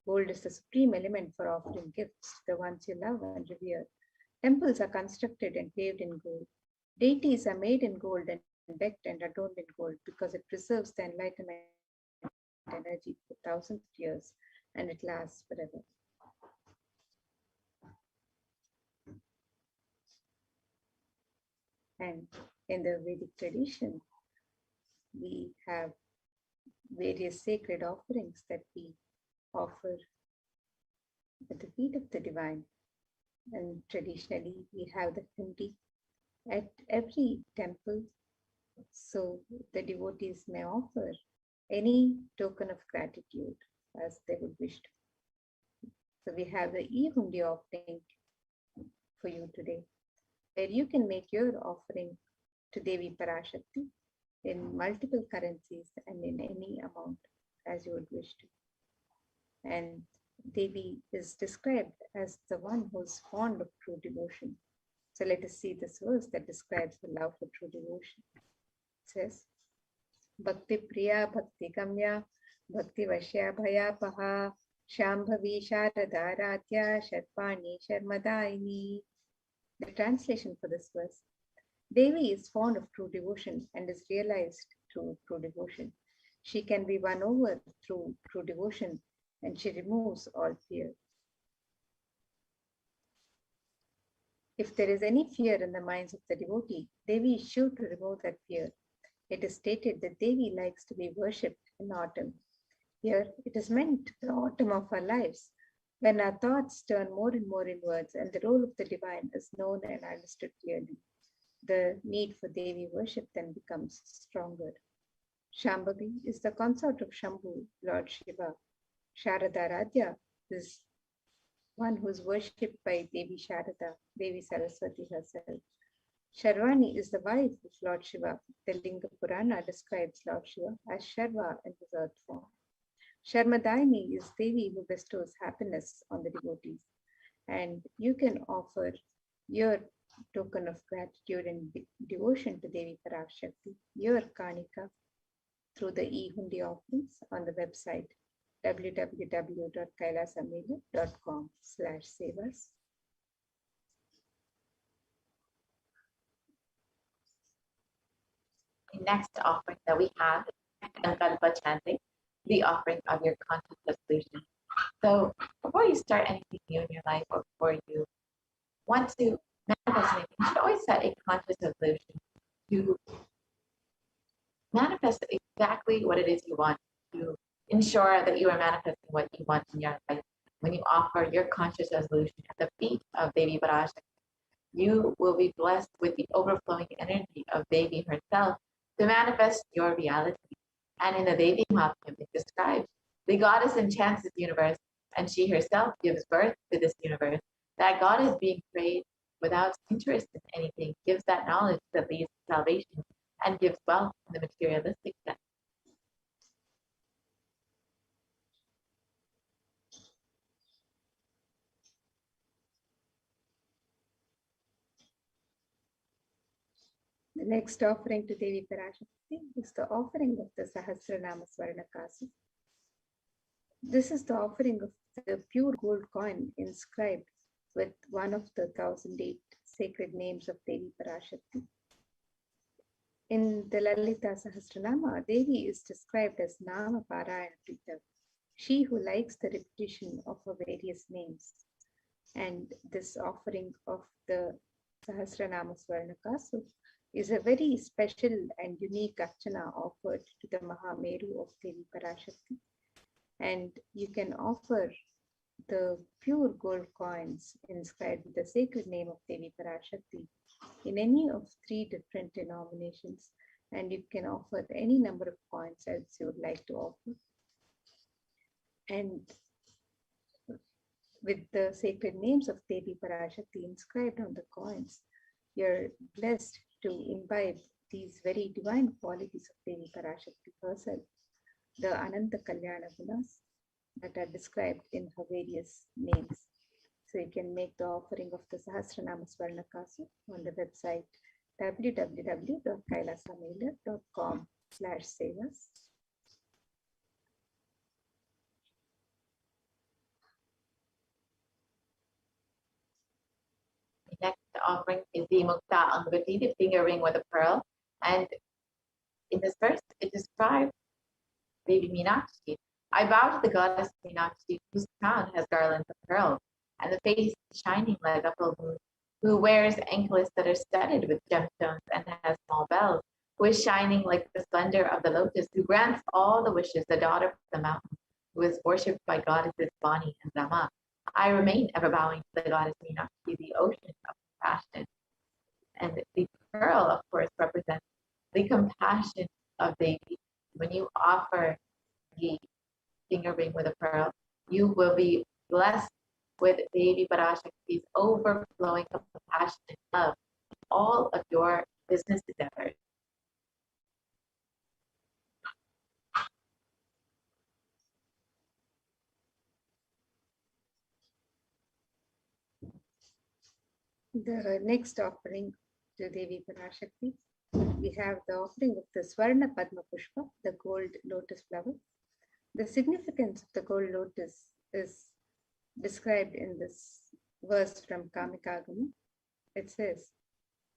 Gold is the supreme element for offering gifts, the ones you love and revere. Temples are constructed and paved in gold. Deities are made in gold and decked and adorned in gold because it preserves the enlightenment energy for thousands of years and it lasts forever. And in the Vedic tradition, we have various sacred offerings that we offer at the feet of the divine. And traditionally, we have the hundi at every temple, so the devotees may offer any token of gratitude as they would wish to. So we have the e-hundi offering for you today, where you can make your offering to Devi Parashakti in multiple currencies and in any amount as you would wish to. And Devi is described as the one who is fond of true devotion. So let us see this verse that describes the love for true devotion. It says, Bhakti Priya Bhakti Gamya Bhakti Vashya Bhaya Paha Shambhavi Sharadaratya Sharpani Sharmadaini. The translation for this verse: Devi is fond of true devotion and is realized through true devotion. She can be won over through true devotion and she removes all fear. If there is any fear in the minds of the devotee, Devi is sure to remove that fear. It is stated that Devi likes to be worshipped in autumn. Here, it is meant the autumn of our lives, when our thoughts turn more and more inwards and the role of the divine is known and understood clearly. The need for Devi worship then becomes stronger. Shambhavi is the consort of Shambhu, Lord Shiva. Sharadaradya is one who is worshipped by Devi Sharada, Devi Saraswati herself. Sharvani is the wife of Lord Shiva. The Linga Purana describes Lord Shiva as Sharva in his earth form. Sharmadaini is Devi who bestows happiness on the devotees. And you can offer your token of gratitude and devotion to Devi Parashakti, your Kanika, through the e-hundi offerings on the website www.kailasamela.com/savas. The next offering that we have is Sankalpa chanting, the offering of your conscious resolution. So before you start anything new in your life or before you want to manifest anything, you should always set a conscious resolution to manifest exactly what it is you want, to ensure that you are manifesting what you want in your life. When you offer your conscious resolution at the feet of Devi Parashakti, you will be blessed with the overflowing energy of Devi herself to manifest your reality. And in the Devi Mahatmya, it describes The goddess enchants this universe, and she herself gives birth to this universe. That goddess being prayed without interest in anything gives that knowledge that leads to salvation and gives wealth in the materialistic sense. The next offering to Devi Parashakti is the offering of the Sahasranama Swarnakasa. This is the offering of the pure gold coin inscribed with one of the 1008 sacred names of Devi Parashakti. In the Lalita Sahasranama, Devi is described as Nama Parayana Prita, she who likes the repetition of her various names. And this offering of the Sahasranama Swarnakasu is a very special and unique archana offered to the Mahameru of Devi Parashakti. And you can offer the pure gold coins inscribed with the sacred name of Devi Parashakti in any of 3 different denominations, and you can offer any number of coins as you would like to offer. And with the sacred names of Devi Parashakti inscribed on the coins, you're blessed to imbibe these very divine qualities of Devi Parashakti herself, the Ananta Kalyana Gunas that are described in her various names. So you can make the offering of the Sahasranama Swarnakasu on the website www.kailasamela.com/sevas. The next offering is the Mukta Angati, the finger ring with a pearl. And in this verse, it describes Devi Meenakshi. I bow to the goddess Meenakshi, whose crown has garlands of pearls, and the face is shining like a full moon, who wears anklets that are studded with gemstones and has small bells, who is shining like the splendor of the lotus, who grants all the wishes, the daughter of the mountain, who is worshipped by goddesses Vani and Rama. I remain ever bowing to the goddess Meenakshi, the ocean of compassion. And the pearl, of course, represents the compassion of Devi. When you offer the finger ring with a pearl, you will be blessed with Devi Parashakti's overflowing compassion and love in all of your business endeavors. The next offering to Devi Parashakti, we have the offering of the Swarna Padma Pushpa, the gold lotus flower. The significance of the gold lotus is described in this verse from Kamikagama. It says,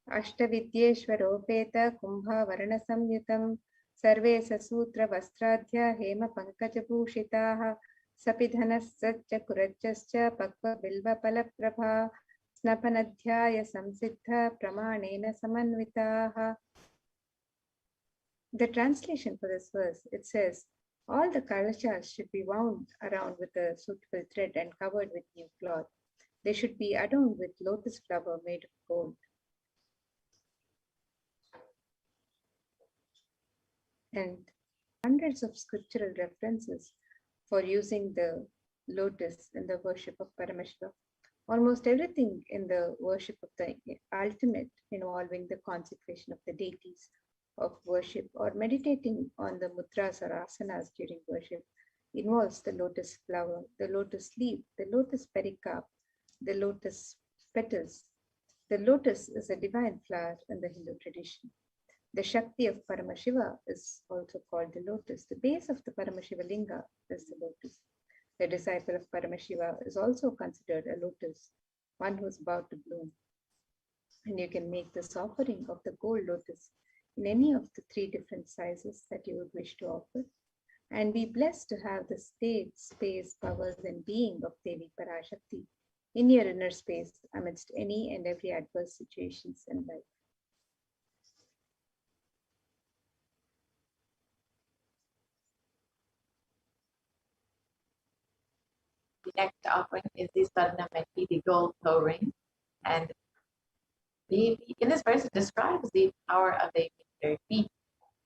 Ashtavidyeshwaropeta kumbha varana samyutam sarve sasutra vastradhya hema pankajabhushitaha sapidhanas satcha kurajjascha pakva bilva palaprabha snapanadhyaya samsiddha pramanena samanvitaha. The translation for this verse, it says, all the kalashas should be wound around with a suitable thread and covered with new cloth. They should be adorned with lotus flower made of gold. And hundreds of scriptural references for using the lotus in the worship of Paramashiva. Almost everything in the worship of the ultimate involving the consecration of the deities of worship or meditating on the mudras or asanas during worship involves the lotus flower, the lotus leaf, the lotus pericarp, the lotus petals. The lotus is a divine flower in the Hindu tradition. The Shakti of Paramashiva is also called the lotus. The base of the Paramashiva Linga is the lotus. The disciple of Paramashiva is also considered a lotus, one who is about to bloom. And you can make this offering of the gold lotus in any of the 3 different sizes that you would wish to offer, and be blessed to have the state, space, powers, and being of Devi Parashakti in your inner space amidst any and every adverse situations in life. The next offering is the Swarnameti, the gold toe ring. And in this verse, it describes the power of the feet.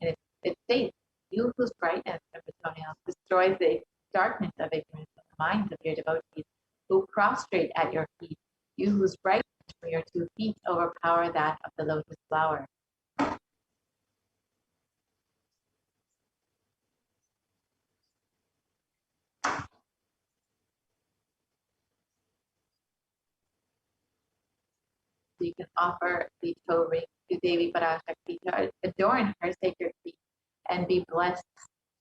And it states, you whose brightness of the toenails destroys the darkness of ignorance of the minds of your devotees who prostrate at your feet, you whose brightness from your 2 feet overpower that of the lotus flower. So you can offer the toe ring to Devi Parashakti to adorn her sacred feet and be blessed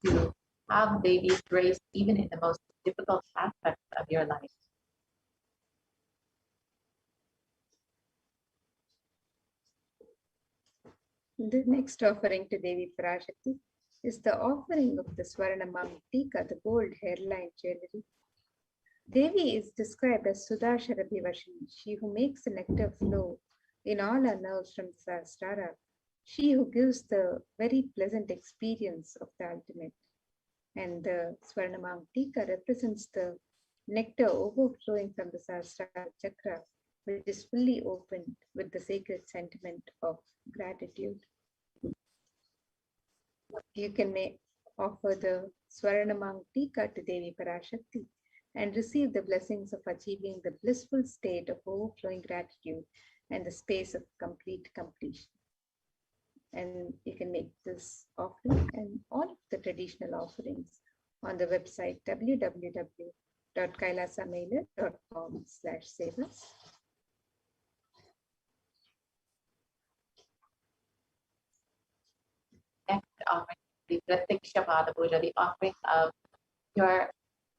to have Devi's grace even in the most difficult aspects of your life. The next offering to Devi Parashakti is the offering of the Swarnamam Tika, the gold hairline jewelry. Devi is described as Sudasharabhivashini, she who makes the nectar flow in all our nerves from Sahasrara, she who gives the very pleasant experience of the ultimate. And the Swarnamam Tika represents the nectar overflowing from the Sahasrara chakra, which is fully opened with the sacred sentiment of gratitude. You can offer the Swarnamam Tika to Devi Parashakti and receive the blessings of achieving the blissful state of overflowing gratitude and the space of complete completion. And you can make this offering and all of the traditional offerings on the website www.kailasamailer.com/sevas. Next offering, the Pratiksha Pada Puja, the offering of your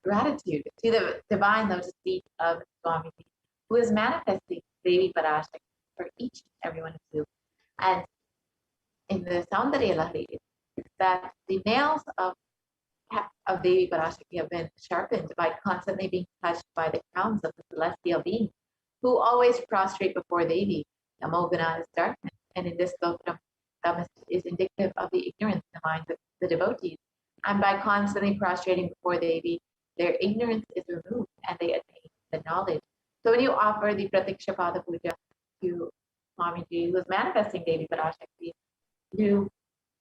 gratitude to the divine lotus feet of Swami, who is manifesting Devi Parashakti for each and every one of you. And in the Saundarya Lahari, it's that the nails of Devi Parashakti have been sharpened by constantly being touched by the crowns of the celestial beings, who always prostrate before Devi. Namogana is darkness, and in this slokam, Tamas is indicative of the ignorance in the minds of the devotees. And by constantly prostrating before Devi, their ignorance is removed and they attain the knowledge. So when you offer the Pratiksha Pada Puja to Swamiji, who is manifesting Devi Parashakti, you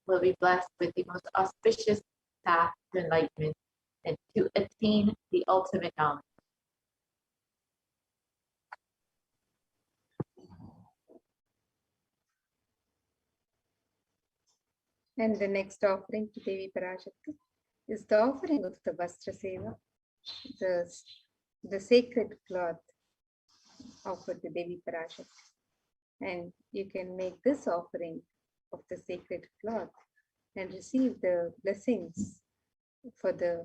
will be blessed with the most auspicious path to enlightenment and to attain the ultimate knowledge. And the next offering to Devi Parashakti is the offering of the Vastra Seva, the sacred cloth offered to Devi Parashakti. And you can make this offering of the sacred cloth and receive the blessings for the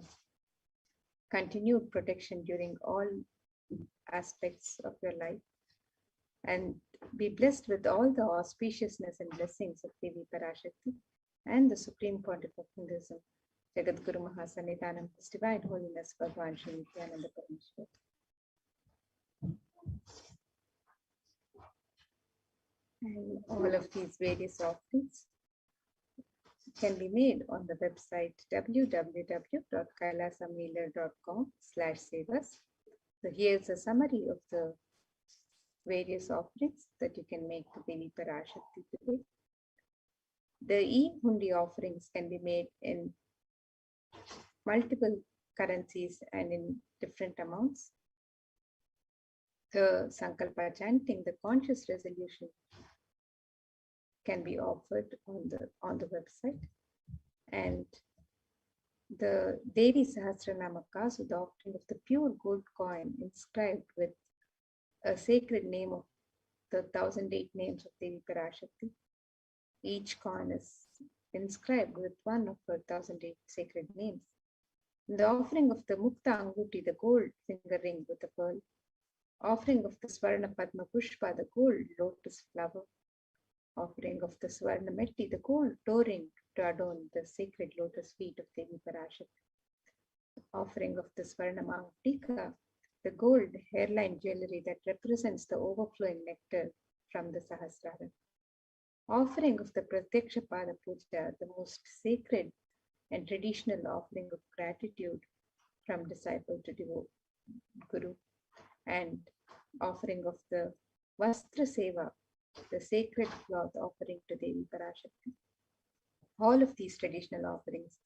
continued protection during all aspects of your life, and be blessed with all the auspiciousness and blessings of Devi Parashakti and the Supreme Pontiff of Hinduism, Jagat Guru Mahasannidhanam, His Divine Holiness Bhagavan Sri Nithyananda Paramashivam. And all of these various offerings can be made on the website www.kailasamailer.com/sevas. So here's a summary of the various offerings that you can make to Devi Parashakti today. The e-hundi offerings can be made in multiple currencies and in different amounts. The Sankalpa chanting, the conscious resolution, can be offered on the website. And the Devi Sahasranama Kasu, the offering of the pure gold coin inscribed with a sacred name of the 1008 names of Devi Parashakti. Each coin is inscribed with one of her 1008 sacred names. The offering of the Mukta Anguti, the gold finger ring with a pearl. Offering of the Swarna Padma Pushpa, the gold lotus flower. Offering of the Swarna Metti, the gold toe ring to adorn the sacred lotus feet of Devi Parashakti. Offering of the Swarna Tika, the gold hairline jewelry that represents the overflowing nectar from the Sahasrara. Offering of the Pratyaksha Pada Puja, the most sacred and traditional offering of gratitude from disciple to Guru. And offering of the Vastra Seva, the sacred cloth offering to Devi Parashakti. All of these traditional offerings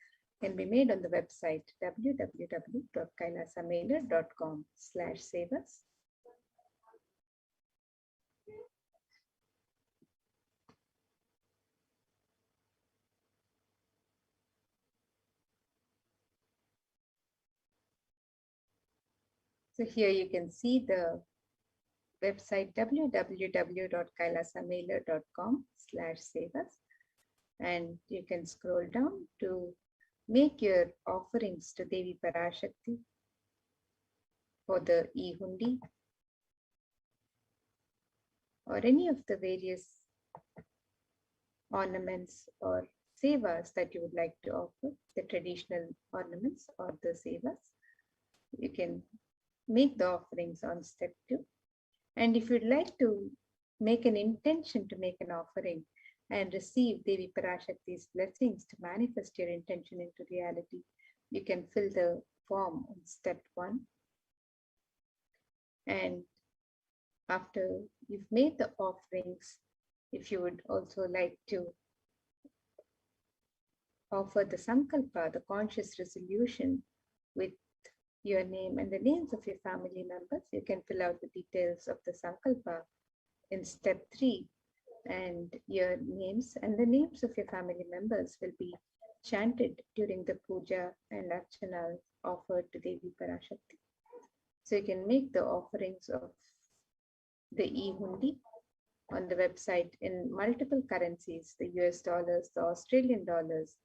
can be made on the website www.kailasamailer.com/sevas. So here you can see the website www.kailasamailer.com/sevas, and you can scroll down to make your offerings to Devi Parashakti for the e-hundi or any of the various ornaments or sevas that you would like to offer, the traditional ornaments or the sevas. You can make the offerings on step 2. And if you'd like to make an intention to make an offering and receive Devi Parashakti's blessings to manifest your intention into reality, you can fill the form on step 1. And after you've made the offerings, if you would also like to offer the sankalpa, the conscious resolution, with your name and the names of your family members, you can fill out the details of the sankalpa in step 3, and your names and the names of your family members will be chanted during the puja and archana offered to Devi Parashakti. So you can make the offerings of the e-hundi on the website in multiple currencies, the US dollars, the Australian dollars,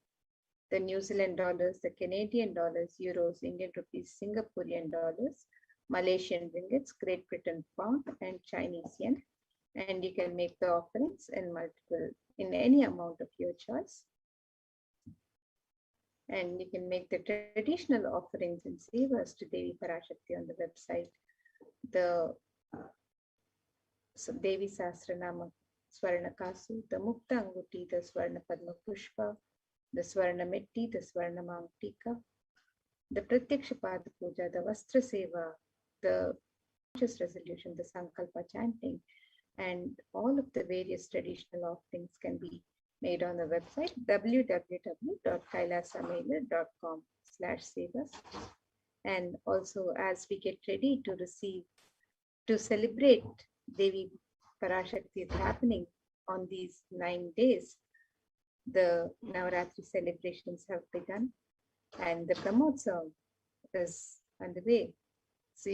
the New Zealand dollars, the Canadian dollars, euros, Indian rupees, Singaporean dollars, Malaysian ringgits, Great Britain pound, and Chinese yen. And you can make the offerings in any amount of your choice. And you can make the traditional offerings and sevas to Devi Parashakti on the website. The Devi Sahasranama Swarna Kasu, the Mukta Anguti, the Swarna Padma Pushpa, the Swarna Metti, the Swarna Mantika, the Pratyaksha Pada Puja, the Vastra Seva, the conscious resolution, the Sankalpa chanting, and all of the various traditional offerings can be made on the website www.kailasamailer.com/sevas. And also, as we get ready to celebrate Devi Parashakti is happening on these 9 days, the Navaratri celebrations have begun and the Brahmotsav is on the way. So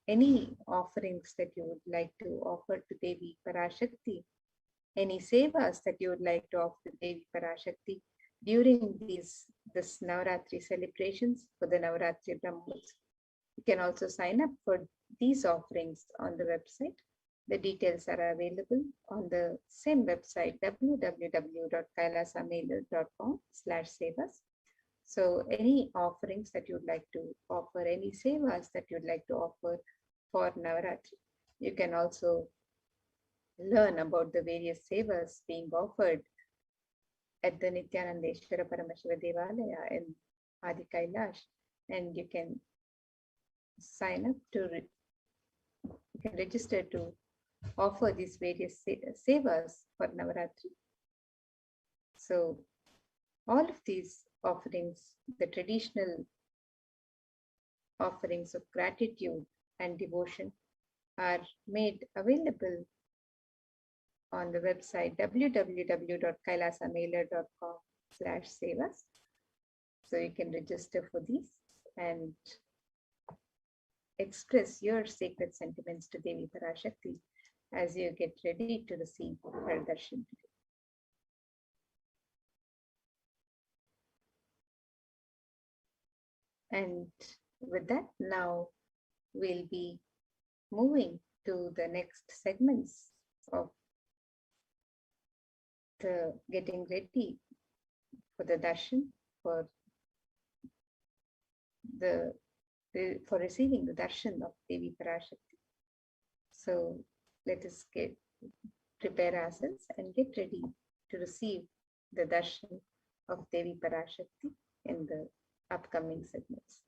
any offerings that you would like to offer to Devi Parashakti, any sevas that you would like to offer to Devi Parashakti during this Navaratri celebrations for the Navaratri Brahmotsav, you can also sign up for these offerings on the website. The details are available on the same website, www.kailasamailer.com/sevas. So any offerings that you'd like to offer, any sevas that you'd like to offer for Navaratri, you can also learn about the various sevas being offered at the Nithyananda Paramashivam Devalaya in Adi Kailash, and you can sign up you can register to offer these various sevas for Navaratri. So all of these offerings, the traditional offerings of gratitude and devotion, are made available on the website www.kailasamailer.com/sevas. So you can register for these and express your sacred sentiments to Devi Parashakti as you get ready to receive her darshan today. And with that, now we'll be moving to the next segments of the getting ready for the darshan, for receiving the darshan of Devi Parashakti. So let us prepare ourselves and get ready to receive the darshan of Devi Parashakti in the upcoming segments.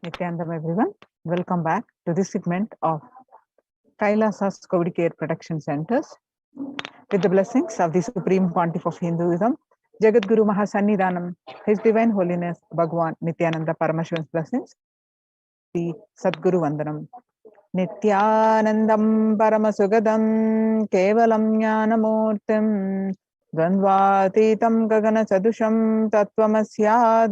Nithyanandam, everyone. Welcome back to this segment of Kailasa's COVID Care Protection Centers. With the blessings of the Supreme Pontiff of Hinduism, Jagat Guru Mahasannidhanam, His Divine Holiness Bhagwan Nithyananda Paramashivan's blessings, the Sadguru Vandanam. Nithyanandam Paramasugadam Kevalam Jnanamurtim Dvandvatitam Gagana Chadusham Tattvamasya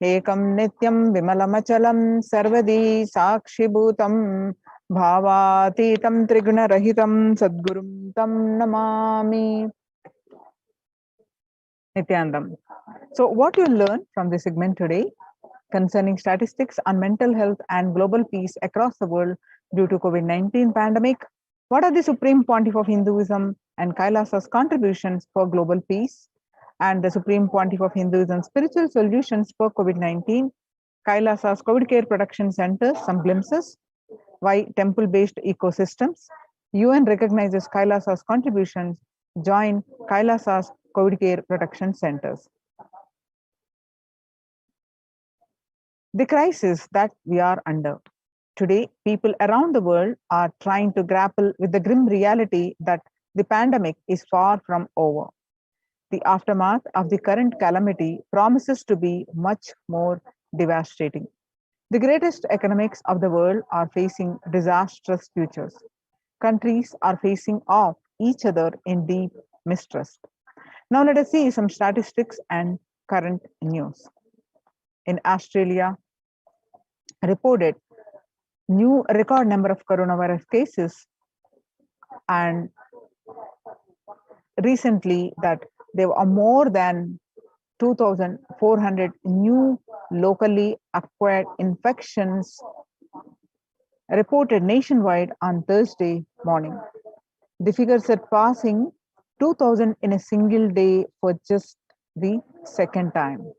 Ekam Nityam Vimalamachalam Sarvadi Sakshibhutam Bhavatitam Triguna Rahitam Sadgurum Tam Namami. Nithyanandam. So what you learn from this segment today concerning statistics on mental health and global peace across the world due to COVID-19 pandemic? What are the Supreme Pontiff of Hinduism and Kailasa's contributions for global peace? And the Supreme Pontiff of Hinduism spiritual solutions for COVID-19, Kailasa's COVID Care Production Centers, some glimpses, why temple-based ecosystems, UN recognizes Kailasa's contributions, join Kailasa's COVID Care Protection Centers. The crisis that we are under. Today, people around the world are trying to grapple with the grim reality that the pandemic is far from over. The aftermath of the current calamity promises to be much more devastating. The greatest economics of the world are facing disastrous futures. Countries are facing off each other in deep mistrust. Now let us see some statistics and current news. In Australia, reported new record number of coronavirus cases, and recently that there are more than 2,400 new locally acquired infections reported nationwide on Thursday morning. The figure surpassing 2,000 in a single day for just the second time.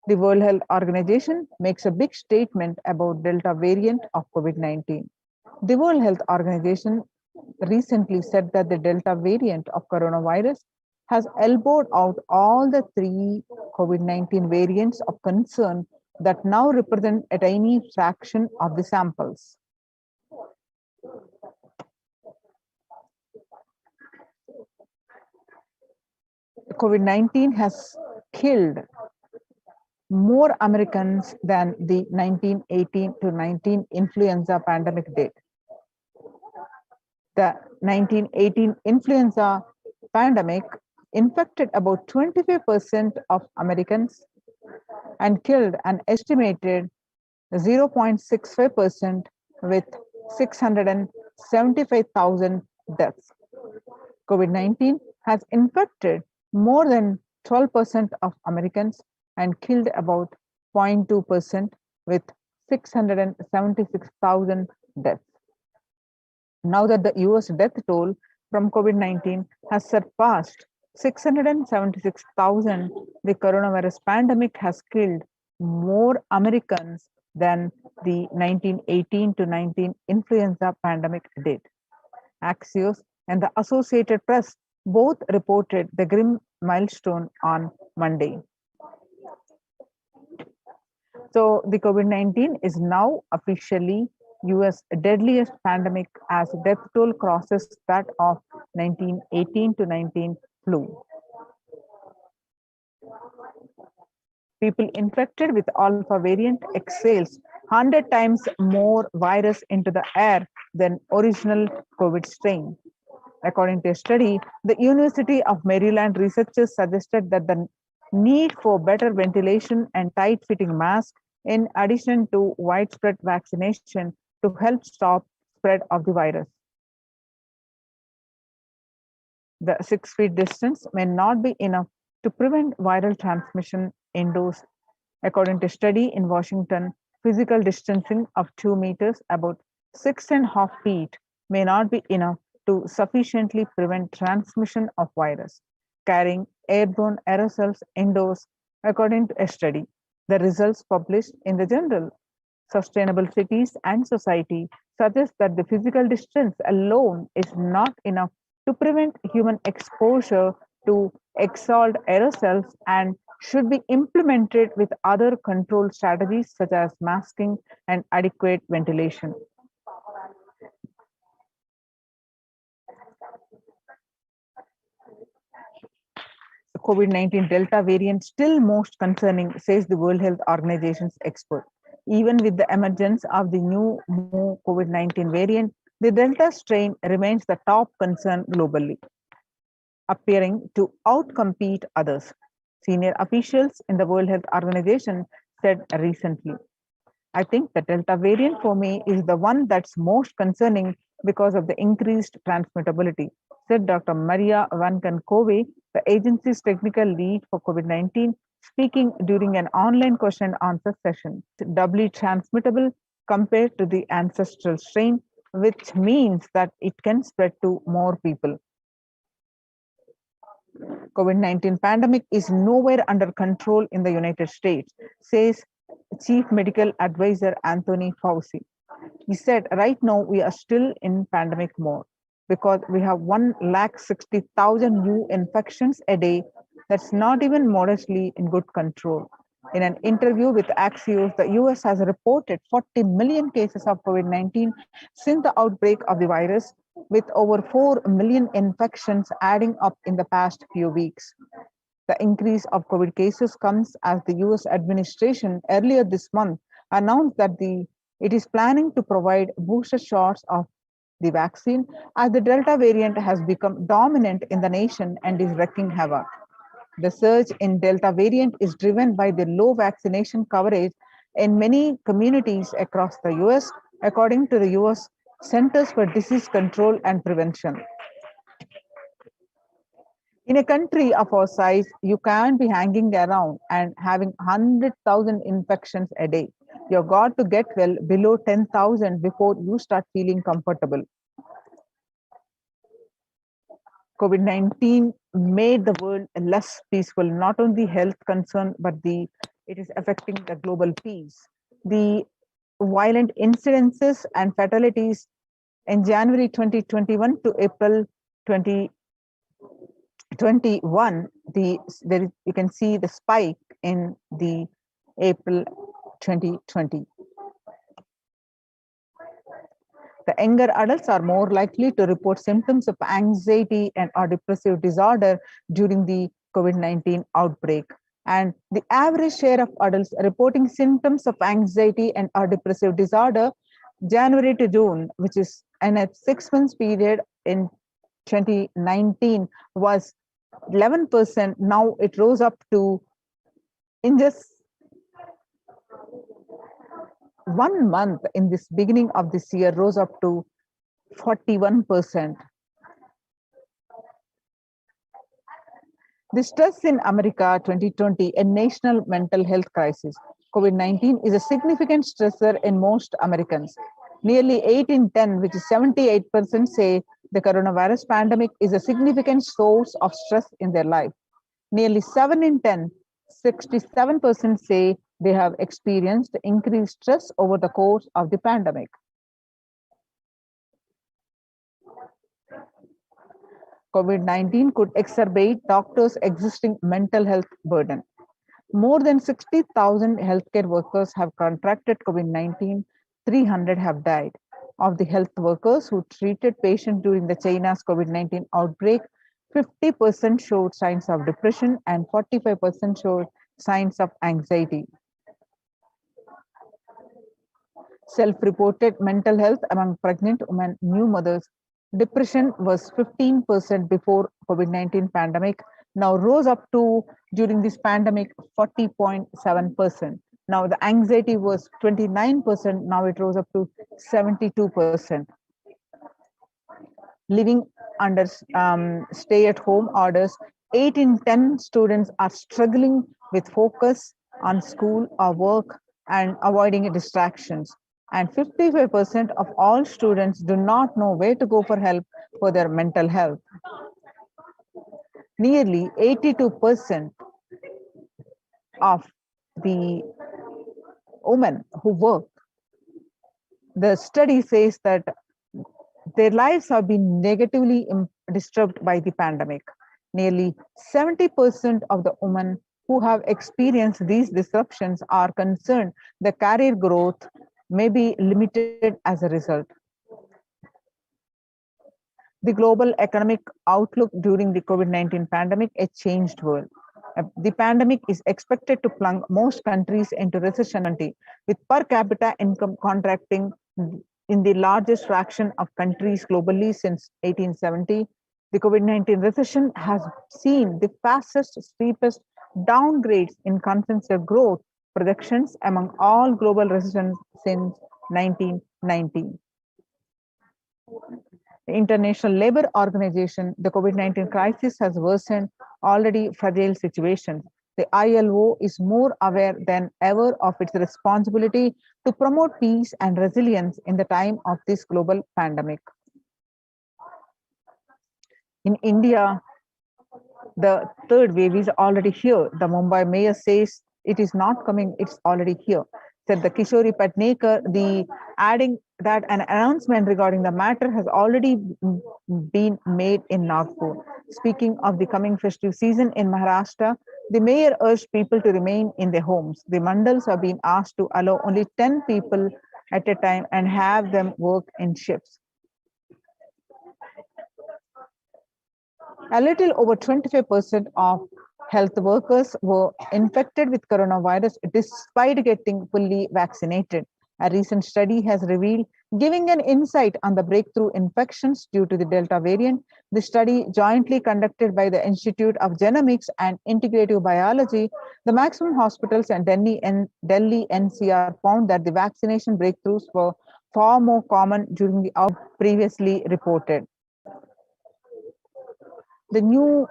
The World Health Organization makes a big statement about Delta variant of COVID-19. The World Health Organization recently said that the Delta variant of coronavirus has elbowed out all the three COVID-19 variants of concern that now represent a tiny fraction of the samples. COVID-19 has killed more Americans than the 1918 to 19 influenza pandemic did. The 1918 influenza pandemic infected about 25% of Americans and killed an estimated 0.65% with 675,000 deaths. COVID-19 has infected more than 12% of Americans and killed about 0.2% with 676,000 deaths. Now that the US death toll from COVID-19 has surpassed 676,000, the coronavirus pandemic has killed more Americans than the 1918 to 19 influenza pandemic did. Axios and the Associated Press both reported the grim milestone on Monday. So the COVID-19 is now officially US deadliest pandemic as death toll crosses that of 1918 to 19 flu. People infected with alpha variant exhales 100 times more virus into the air than original COVID strain. According to a study, the University of Maryland researchers suggested that the need for better ventilation and tight-fitting masks, in addition to widespread vaccination, to help stop spread of the virus. The 6 feet distance may not be enough to prevent viral transmission indoors. According to a study in Washington, physical distancing of 2 meters, about 6.5 feet, may not be enough to sufficiently prevent transmission of virus carrying airborne aerosols indoors, according to a study. The results published in the journal Sustainable cities and society suggest that the physical distance alone is not enough to prevent human exposure to exhaled aerosols and should be implemented with other control strategies such as masking and adequate ventilation. The COVID-19 Delta variant still most concerning, says the World Health Organization's expert. Even with the emergence of the new COVID-19 variant, the Delta strain remains the top concern globally, appearing to outcompete others. Senior officials in the World Health Organization said recently. I think the Delta variant for me is the one that's most concerning because of the increased transmittability, said Dr. Maria Vanken-Covey, the agency's technical lead for COVID-19, speaking during an online question and answer session. Doubly transmittable compared to the ancestral strain, which means that it can spread to more people. COVID-19 pandemic is nowhere under control in the United States, says Chief Medical Advisor Anthony Fauci. He said, right now we are still in pandemic mode because we have 160,000 new infections a day. That's not even modestly in good control. In an interview with Axios, the US has reported 40 million cases of COVID-19 since the outbreak of the virus, with over 4 million infections adding up in the past few weeks. The increase of COVID cases comes as the US administration earlier this month announced that it is planning to provide booster shots of the vaccine as the Delta variant has become dominant in the nation and is wreaking havoc. The surge in Delta variant is driven by the low vaccination coverage in many communities across the US, according to the US Centers for Disease Control and Prevention. In a country of our size, you can't be hanging around and having 100,000 infections a day. You've got to get well below 10,000 before you start feeling comfortable. COVID-19 made the world less peaceful, not only health concern, but it is affecting the global peace. The violent incidences and fatalities in January 2021 to April 2021, you can see the spike in the April 2020. The younger adults are more likely to report symptoms of anxiety and or depressive disorder during the COVID-19 outbreak. And the average share of adults reporting symptoms of anxiety and or depressive disorder January to June, which is in a 6 months period in 2019, was 11%. Now it rose up to, in just 1 month in this beginning of this year, rose up to 41%. The stress in America 2020, a national mental health crisis. COVID-19 is a significant stressor in most Americans. Nearly 8 in 10, which is 78%, say the coronavirus pandemic is a significant source of stress in their life. Nearly 7 in 10, 67% say they have experienced increased stress over the course of the pandemic. COVID-19 could exacerbate doctors' existing mental health burden. More than 60,000 healthcare workers have contracted COVID-19, 300 have died. Of the health workers who treated patients during the China's COVID-19 outbreak, 50% showed signs of depression and 45% showed signs of anxiety. Self-reported mental health among pregnant women, new mothers. Depression was 15% before COVID-19 pandemic, now rose up to, during this pandemic, 40.7%. Now the anxiety was 29%, now it rose up to 72%. Living under stay-at-home orders, 8 in 10 students are struggling with focus on school or work and avoiding distractions. And 55% of all students do not know where to go for help for their mental health. Nearly 82% of the women who work The study says that their lives have been negatively disturbed by the pandemic. Nearly 70% of the women who have experienced these disruptions are concerned the career growth may be limited as a result. The global economic outlook during the COVID-19 pandemic, a changed world. The pandemic is expected to plunge most countries into recession, with per capita income contracting in the largest fraction of countries globally since 1870. The COVID-19 recession has seen the fastest, steepest downgrades in consensus growth projections among all global recessions since 1990. The International Labour Organization, the COVID-19 crisis has worsened already fragile situations. The ILO is more aware than ever of its responsibility to promote peace and resilience in the time of this global pandemic. In India, the third wave is already here. The Mumbai mayor says it is not coming, it's already here. Said the Kishori Patnekar, the adding that an announcement regarding the matter has already been made in Nagpur. Speaking of the coming festive season in Maharashtra, the mayor urged people to remain in their homes. The mandals have been asked to allow only 10 people at a time and have them work in shifts. A little over 25% of health workers were infected with coronavirus despite getting fully vaccinated. A recent study has revealed, giving an insight on the breakthrough infections due to the Delta variant. The study, jointly conducted by the Institute of Genomics and Integrative Biology, the Maximum Hospitals and Delhi NCR found that the vaccination breakthroughs were far more common during the outbreak previously reported. The new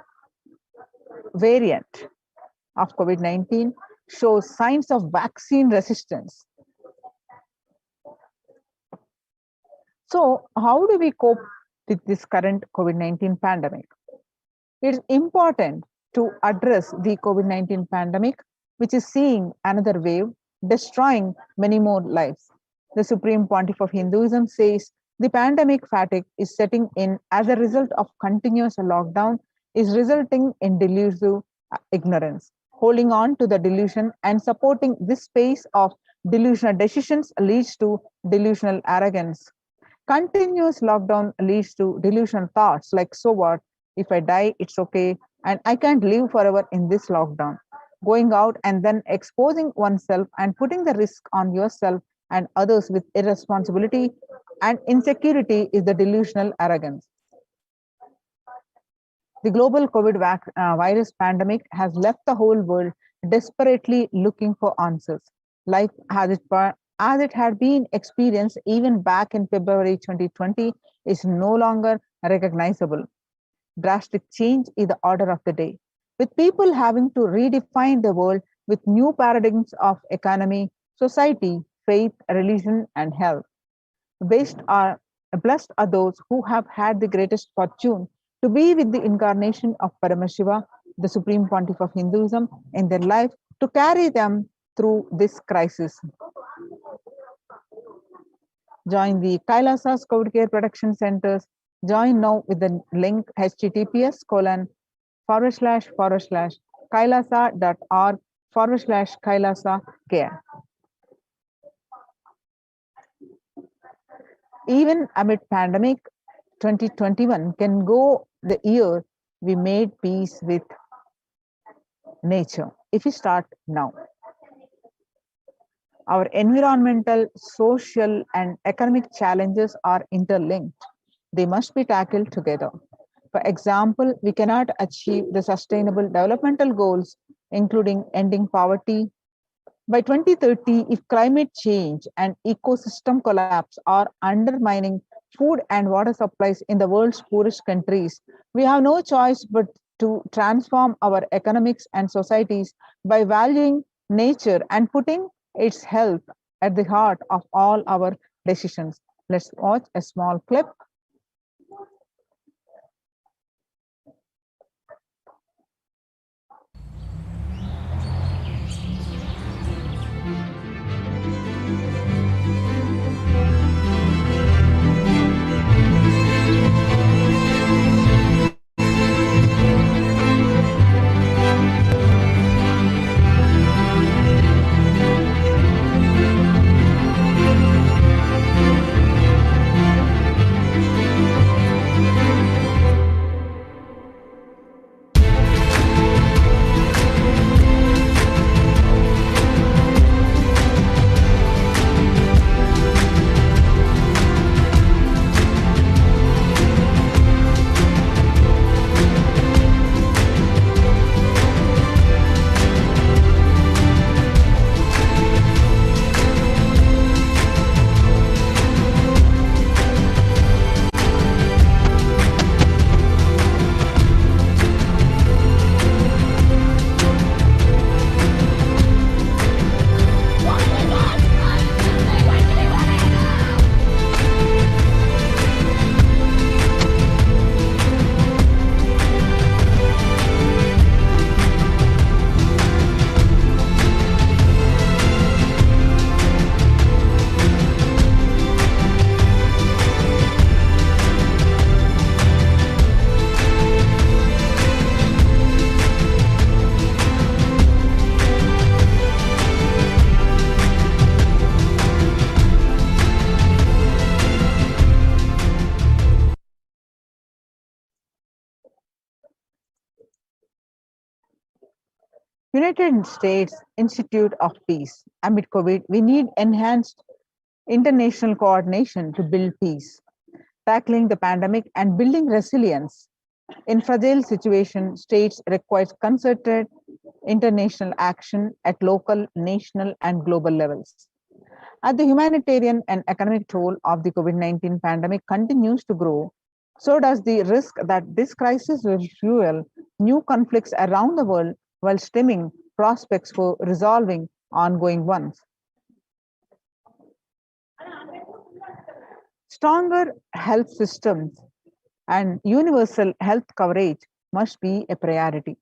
variant of COVID-19 shows signs of vaccine resistance. So, how do we cope with this current COVID-19 pandemic? It's important to address the COVID-19 pandemic, which is seeing another wave, destroying many more lives. The Supreme Pontiff of Hinduism says the pandemic fatigue is setting in as a result of continuous lockdown is resulting in delusive ignorance. Holding on to the delusion and supporting this space of delusional decisions leads to delusional arrogance. Continuous lockdown leads to delusional thoughts like, so what? If I die, it's okay, and I can't live forever in this lockdown. Going out and then exposing oneself and putting the risk on yourself and others with irresponsibility and insecurity is the delusional arrogance. The global COVID virus pandemic has left the whole world desperately looking for answers. Life as it had been experienced even back in February 2020 is no longer recognizable. Drastic change is the order of the day, with people having to redefine the world with new paradigms of economy, society, faith, religion, and health. Blessed are those who have had the greatest fortune to be with the incarnation of Paramashiva, the Supreme Pontiff of Hinduism, in their life to carry them through this crisis. Join the Kailasa's COVID Care Protection Centers. Join now with the link https://kailasa.org/Kailasa care. Even amid pandemic, 2021 can go the year we made peace with nature if we start now. Our environmental, social, and economic challenges are interlinked. They must be tackled together. For example, we cannot achieve the sustainable developmental goals, including ending poverty, by 2030 if climate change and ecosystem collapse are undermining food and water supplies in the world's poorest countries. We have no choice but to transform our economics and societies by valuing nature and putting its health at the heart of all our decisions. Let's watch a small clip. United States Institute of Peace. Amid COVID, we need enhanced international coordination to build peace, tackling the pandemic and building resilience. In fragile situations, states require concerted international action at local, national, and global levels. As the humanitarian and economic toll of the COVID-19 pandemic continues to grow, so does the risk that this crisis will fuel new conflicts around the world while stemming prospects for resolving ongoing ones. Stronger health systems and universal health coverage must be a priority.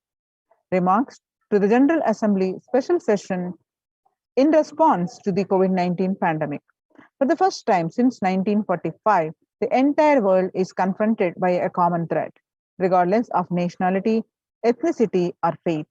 Remarks to the General Assembly special session in response to the COVID-19 pandemic. For the first time since 1945, the entire world is confronted by a common threat, regardless of nationality, ethnicity, or faith.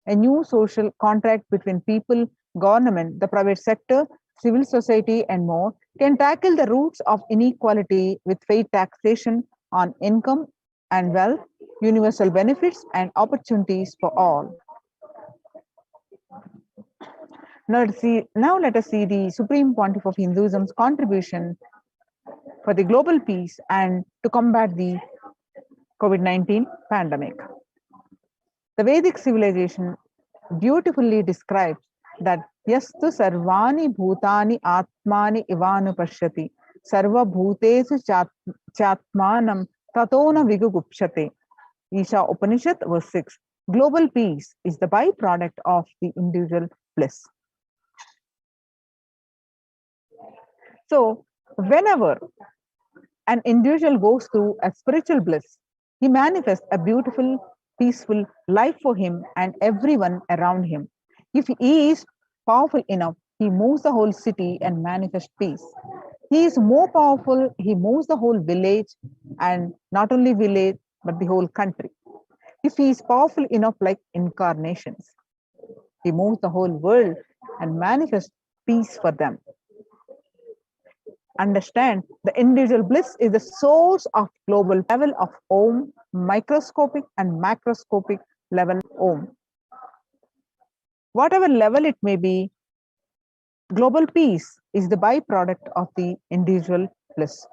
A new social contract between people, government, the private sector, civil society, and more can tackle the roots of inequality with fair taxation on income and wealth, universal benefits, and opportunities for all. Now let us see the Supreme Pontiff of Hinduism's contribution for the global peace and to combat the COVID-19 pandemic. The Vedic civilization beautifully describes that yastu sarvani bhutani atmani ivanu pashyati sarva bhutesu chatmanam tatona vigugupshate. Isha Upanishad verse 6. Global peace is the byproduct of the individual bliss. So, whenever an individual goes through a spiritual bliss, he manifests a beautiful, peaceful life for him and everyone around him. If he is powerful enough, he moves the whole city and manifests peace. He is more powerful, he moves the whole village, and not only village, but the whole country. If he is powerful enough like incarnations, he moves the whole world and manifests peace for them. Understand, the individual bliss is the source of global level of Om, microscopic and macroscopic level Om. Whatever level it may be, global peace is the byproduct of the individual bliss.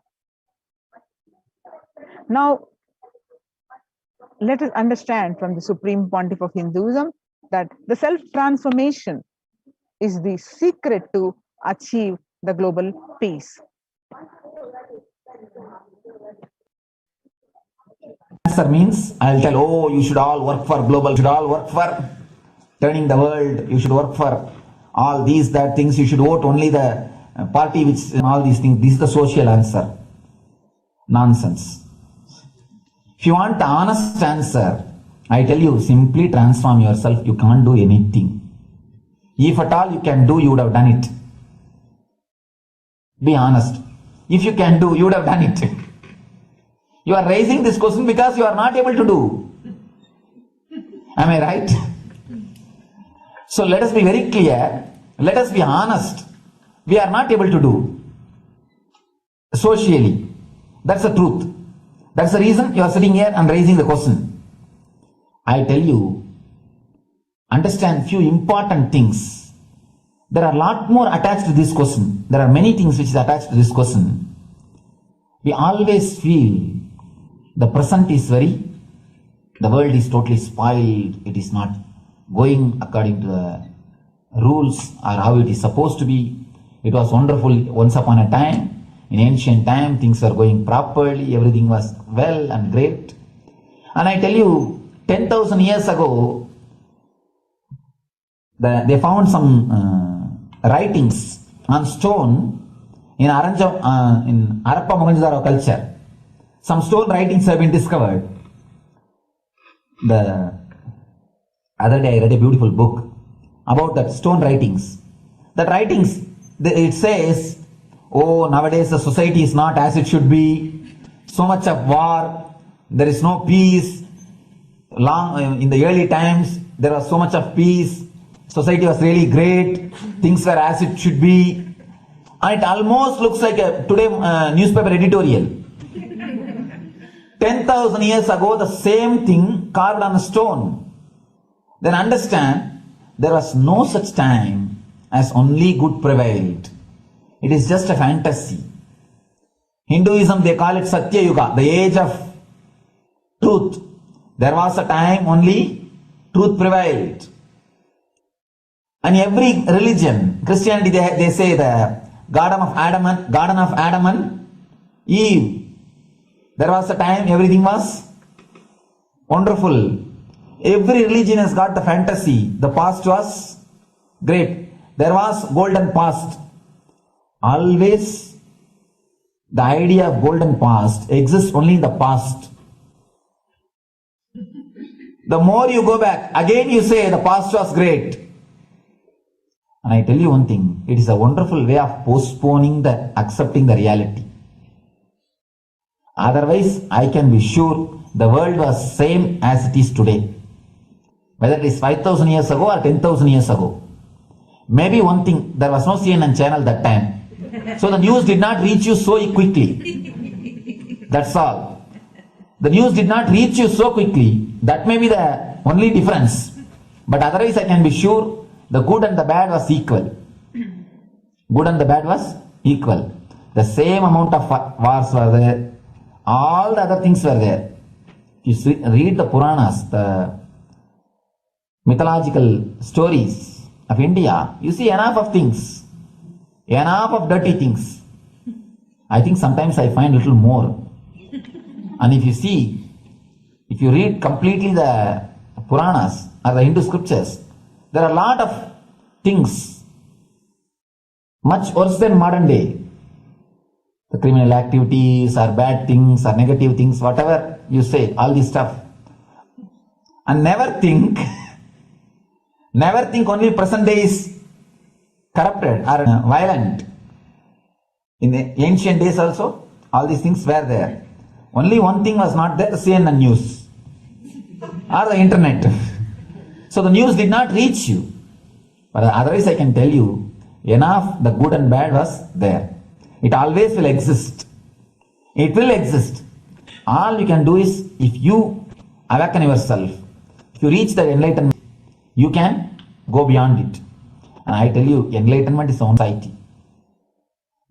Now, let us understand from the Supreme Pontiff of Hinduism that the self-transformation is the secret to achieve the global peace. Answer means I'll tell, oh, you should all work for global, you should all work for turning the world, you should work for all these, that things, you should vote only the party which, all these things. This is the social answer. Nonsense. If you want the honest answer, I tell you, simply transform yourself. You can't do anything. If at all you can do, you would have done it. Be honest. If you can do, you would have done it. You are raising this question because you are not able to do. Am I right? So let us be very clear. Let us be honest. We are not able to do. Socially. That's the truth. That's the reason you are sitting here and raising the question. I tell you, understand few important things. There are a lot more attached to this question. There are many things which is attached to this question. We always feel the present is the world is totally spoiled. It is not going according to the rules or how it is supposed to be. It was wonderful once upon a time. In ancient time, things were going properly. Everything was well and great. And I tell you, 10,000 years ago, they found some writings on stone in Harappa Mohenjo-daro culture. Some stone writings have been discovered. The other day I read a beautiful book about that stone writings. That writings, it says, oh, nowadays the society is not as it should be. So much of war. There is no peace. In the early times, there was so much of peace. Society was really great. Things were as it should be. And it almost looks like a today newspaper editorial. 10,000 years ago, the same thing carved on a stone. Then understand, there was no such time as only good prevailed. It is just a fantasy. Hinduism, they call it Satya Yuga, the age of truth. There was a time only truth prevailed. And every religion, Christianity, they say the Garden of Adam and Eve. There was a time everything was wonderful. Every religion has got the fantasy. The past was great. There was golden past. Always the idea of golden past exists only in the past. The more you go back, again you say the past was great. And I tell you one thing, it is a wonderful way of postponing accepting the reality. Otherwise, I can be sure the world was same as it is today. Whether it is 5,000 years ago or 10,000 years ago. Maybe one thing, there was no CNN channel that time. So the news did not reach you so quickly. That's all. The news did not reach you so quickly. That may be the only difference. But otherwise, I can be sure the good and the bad was equal. Good and the bad was equal. The same amount of wars were there. All the other things were there. If you read the Puranas, the mythological stories of India, you see enough of things. Enough of dirty things. I think sometimes I find a little more. And if you read completely the Puranas or the Hindu scriptures, there are a lot of things much worse than modern day. The criminal activities or bad things or negative things, whatever you say, all this stuff. And never think only present day is corrupted or violent. In the ancient days also, all these things were there. Only one thing was not there, CNN news or the internet. So the news did not reach you. But otherwise I can tell you, enough the good and bad was there. It always will exist. It will exist. All you can do is, if you awaken yourself, if you reach the enlightenment, you can go beyond it. And I tell you, enlightenment is on society.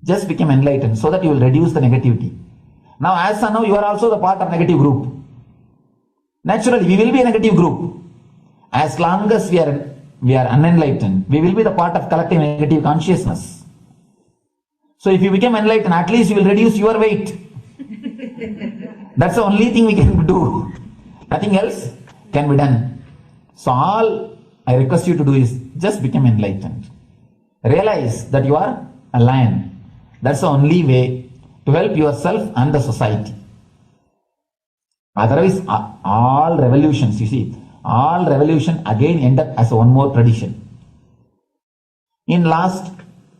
Just become enlightened so that you will reduce the negativity. Now, as of now, you are also the part of negative group. Naturally, we will be a negative group. As long as we are unenlightened, we will be the part of collective negative consciousness. So if you become enlightened, at least you will reduce your weight. That's the only thing we can do. Nothing else can be done. So all I request you to do is just become enlightened. Realize that you are a lion. That's the only way to help yourself and the society. Otherwise, all revolutions, you see, all revolution again end up as one more tradition. In last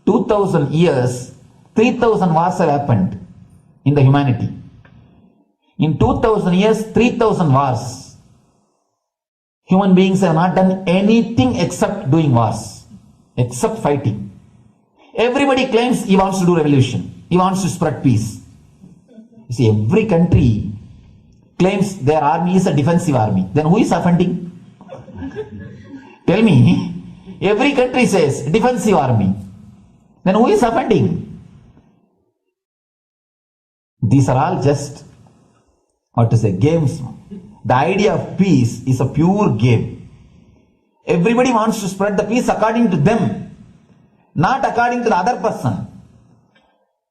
2000 years, 3000 wars have happened in the humanity. In 2000 years, 3000 wars. Human beings have not done anything except doing wars, except fighting. Everybody claims he wants to do revolution. He wants to spread peace. You see, every country claims their army is a defensive army. Then who is offending? Tell me. Every country says defensive army. Then who is offending? These are all just, games. The idea of peace is a pure game. Everybody wants to spread the peace according to them, not according to the other person.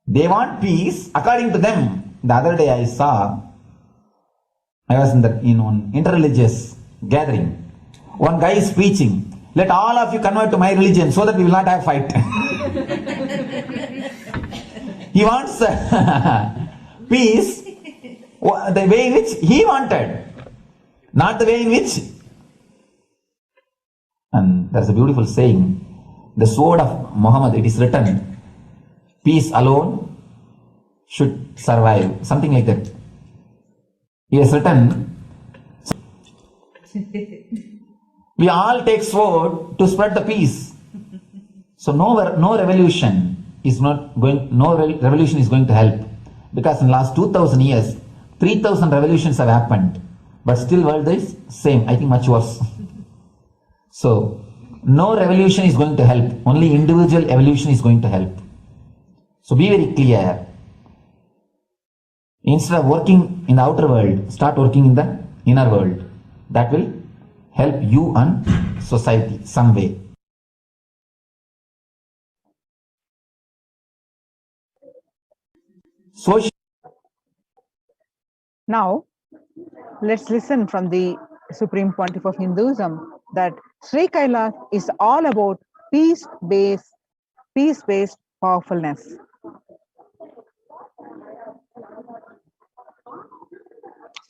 They want peace according to them. The other day I was in one interreligious gathering. One guy is preaching, let all of you convert to my religion so that we will not have fight. He wants peace the way in which he wanted, not the way in which. And there's a beautiful saying, the sword of Muhammad, it is written, peace alone should survive, something like that. He has written, we all take sword to spread the peace. So no revolution is going to help, because in the last 2000 years 3000 revolutions have happened, but still world is same, I think much worse. So No revolution is going to help. Only individual evolution is going to help. So be very clear. Instead of working in the outer world, start working in the inner world. That will help you and society some way. Social. Now, let's listen from the Supreme Pontiff of Hinduism that Sri Kailash is all about peace-based powerfulness.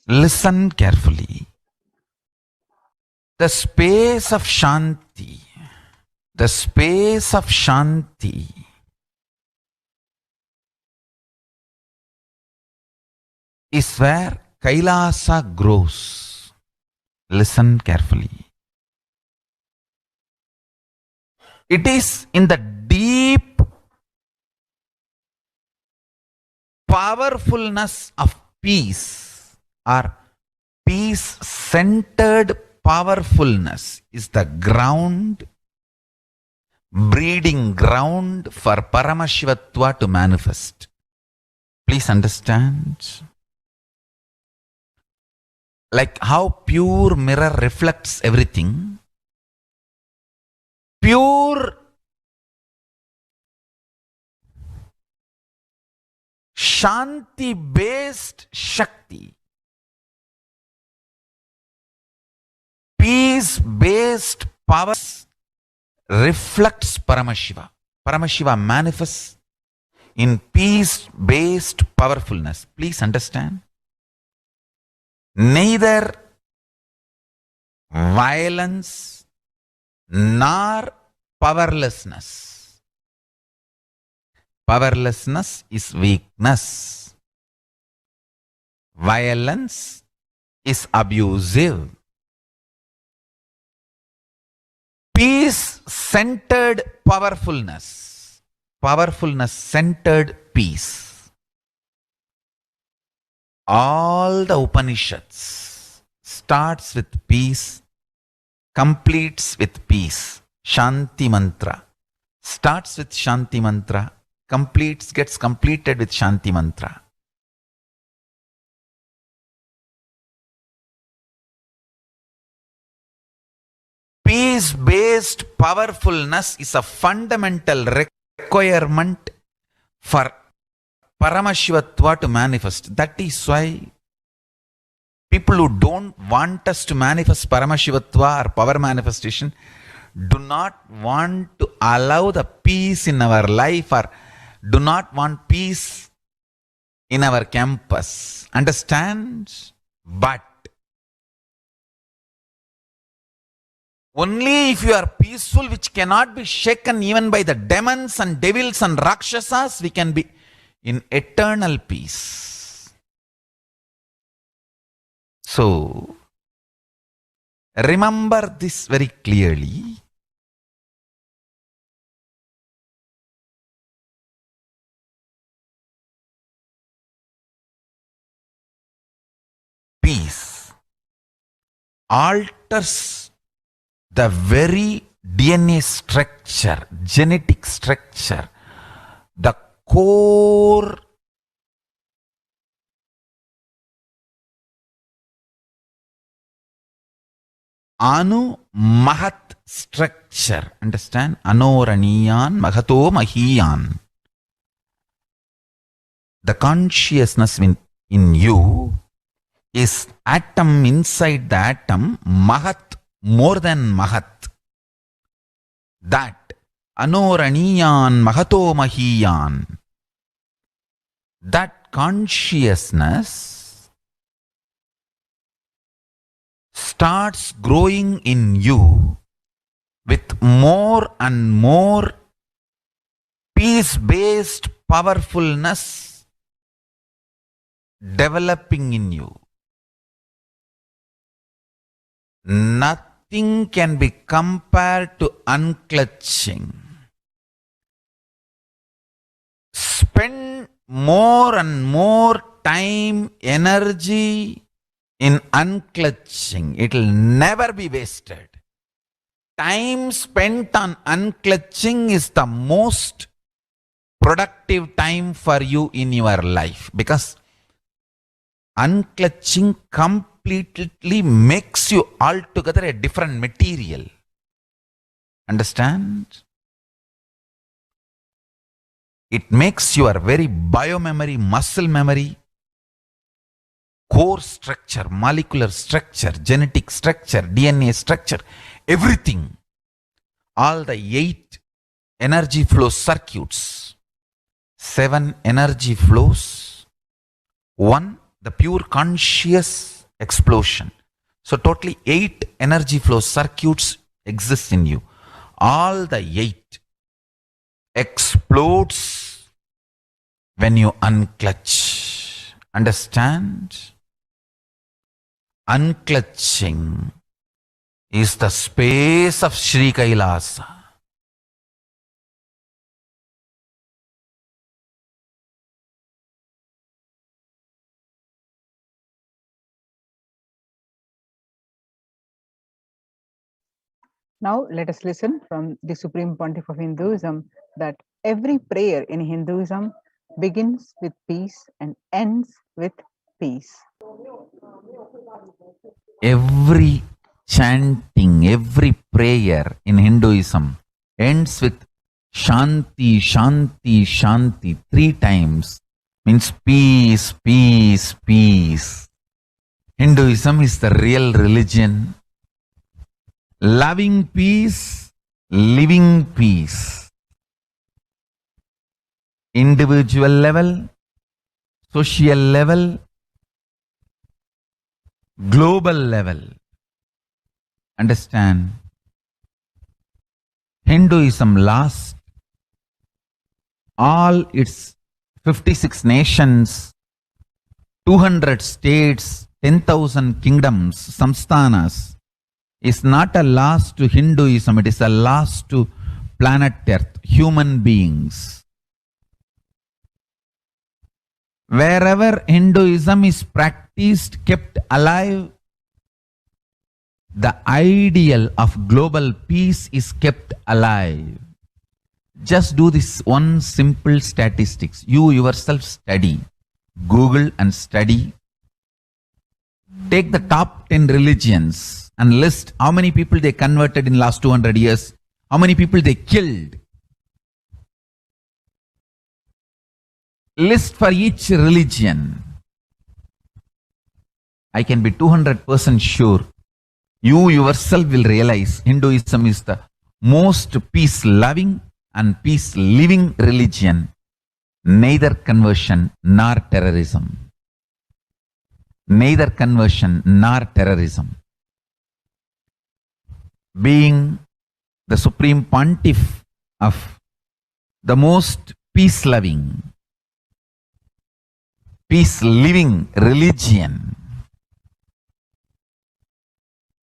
Listen carefully. The space of Shanti, is where Kailasa grows. Listen carefully. It is in the deep powerfulness of peace, or peace-centered powerfulness is the ground, breeding ground for Paramashivatva to manifest. Please understand. Like how pure mirror reflects everything, pure Shanti-based Shakti, peace-based power reflects Paramashiva. Paramashiva manifests in peace-based powerfulness. Please understand. Neither violence nor powerlessness. Powerlessness is weakness. Violence is abusive. Peace-centered powerfulness. Powerfulness-centered peace. All the Upanishads starts with peace, completes with peace. Shanti mantra starts with Shanti mantra, gets completed with Shanti mantra. Peace-based powerfulness is a fundamental requirement for Paramashivatva to manifest. That is why people who don't want us to manifest Paramashivatva or power manifestation do not want to allow the peace in our life, or do not want peace in our campus. Understand? But only if you are peaceful, which cannot be shaken even by the demons and devils and rakshasas, we can be in eternal peace. So, remember this very clearly. Peace alters the very DNA structure, genetic structure, the core Anu Mahat structure. Understand? Anoraniyan Mahato Mahiyan. The consciousness in you is atom inside the atom, Mahat, more than Mahat. That Anoraniyan Mahato Mahiyan. That consciousness starts growing in you with more and more peace-based powerfulness developing in you. Nothing can be compared to unclutching. Spend more and more time, energy in unclutching. It will never be wasted. time spent on unclutching is the most productive time for you in your life, because unclutching completely makes you altogether a different material. Understand? It makes your very biomemory, muscle memory, core structure, molecular structure, genetic structure, DNA structure, everything, all the 8 energy flow circuits, 7 energy flows, 1 the pure conscious explosion. So totally 8 energy flow circuits exist in you. All the 8 explodes when you unclutch. Understand? Unclutching is the space of Sri Kailasa. Now let us listen from the Supreme Pontiff of Hinduism that every prayer in Hinduism begins with peace and ends with peace. Every chanting, every prayer in Hinduism ends with Shanti, Shanti, Shanti 3 times. Means peace, peace, peace. Hinduism is the real religion. Loving peace, living peace. Individual level, social level, global level. Understand? Hinduism lasts all its 56 nations, 200 states, 10,000 kingdoms, samsthanas, is not a loss to Hinduism, it is a loss to planet Earth, human beings. Wherever Hinduism is practiced, kept alive, the ideal of global peace is kept alive. Just do this one simple statistics. You yourself study. Google and study. Take the top 10 religions and list how many people they converted in last 200 years, how many people they killed. List for each religion. I can be 200% sure. You yourself will realize Hinduism is the most peace-loving and peace-living religion, neither conversion nor terrorism. Neither conversion nor terrorism. Being the Supreme Pontiff of the most peace-loving, peace-living religion,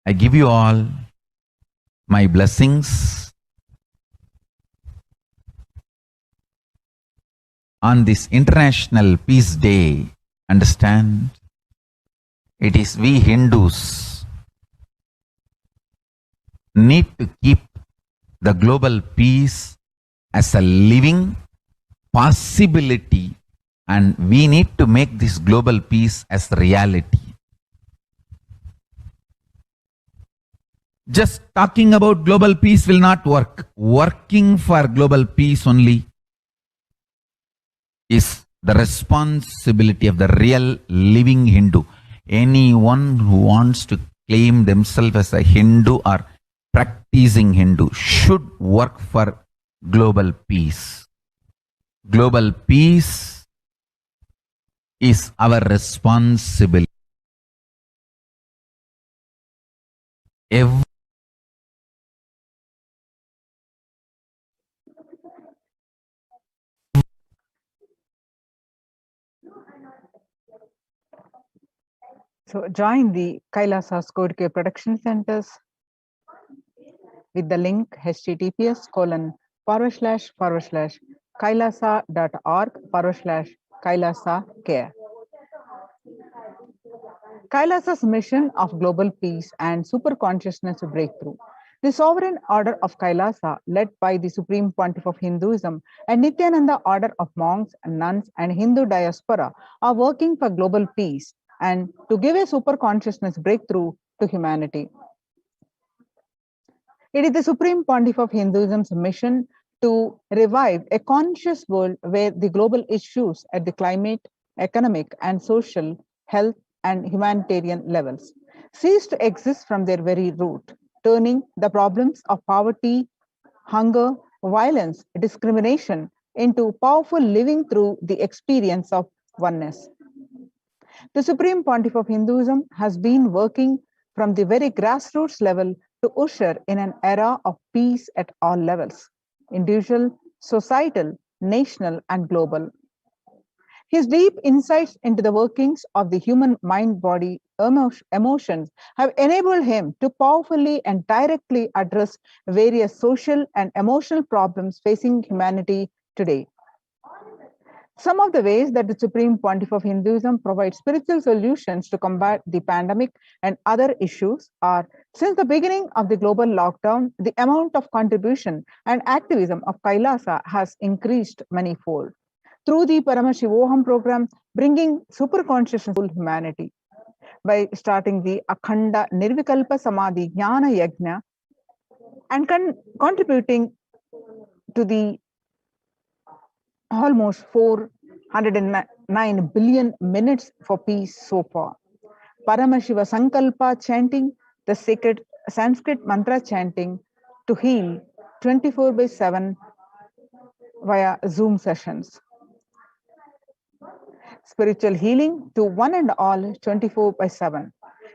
I give you all my blessings on this International Peace Day. Understand? It is we Hindus need to keep the global peace as a living possibility, and we need to make this global peace as reality. Just talking about global peace will not work. Working for global peace only is the responsibility of the real living Hindu. Anyone who wants to claim themselves as a Hindu or practicing Hindu should work for global peace. Global peace is our responsibility. So join the Kailasa Code Care Production Centers with the link https://kailasa.org/kailasa care. Kailasa's mission of global peace and super consciousness breakthrough The sovereign order of Kailasa, led by the Supreme Pontiff of Hinduism, and Nithyananda order of monks, nuns, and Hindu diaspora are working for global peace and to give a super consciousness breakthrough to humanity. It is the Supreme Pontiff of Hinduism's mission to revive a conscious world where the global issues at the climate, economic, and social, health, and humanitarian levels cease to exist from their very root, turning the problems of poverty, hunger, violence, discrimination into powerful living through the experience of oneness. The Supreme Pontiff of Hinduism has been working from the very grassroots level to usher in an era of peace at all levels, individual, societal, national, and global. His deep insights into the workings of the human mind, body, emotions have enabled him to powerfully and directly address various social and emotional problems facing humanity today. Some of the ways that the Supreme Pontiff of Hinduism provides spiritual solutions to combat the pandemic and other issues are: since the beginning of the global lockdown, the amount of contribution and activism of Kailasa has increased manifold. Through the Paramashivoham program, bringing super consciousness to humanity, by starting the Akhanda Nirvikalpa Samadhi Jnana Yajna and contributing to the almost 409 billion minutes for peace so far. Paramashiva Sankalpa chanting, the sacred Sanskrit mantra chanting to heal 24/7 via Zoom sessions. Spiritual healing to one and all 24/7.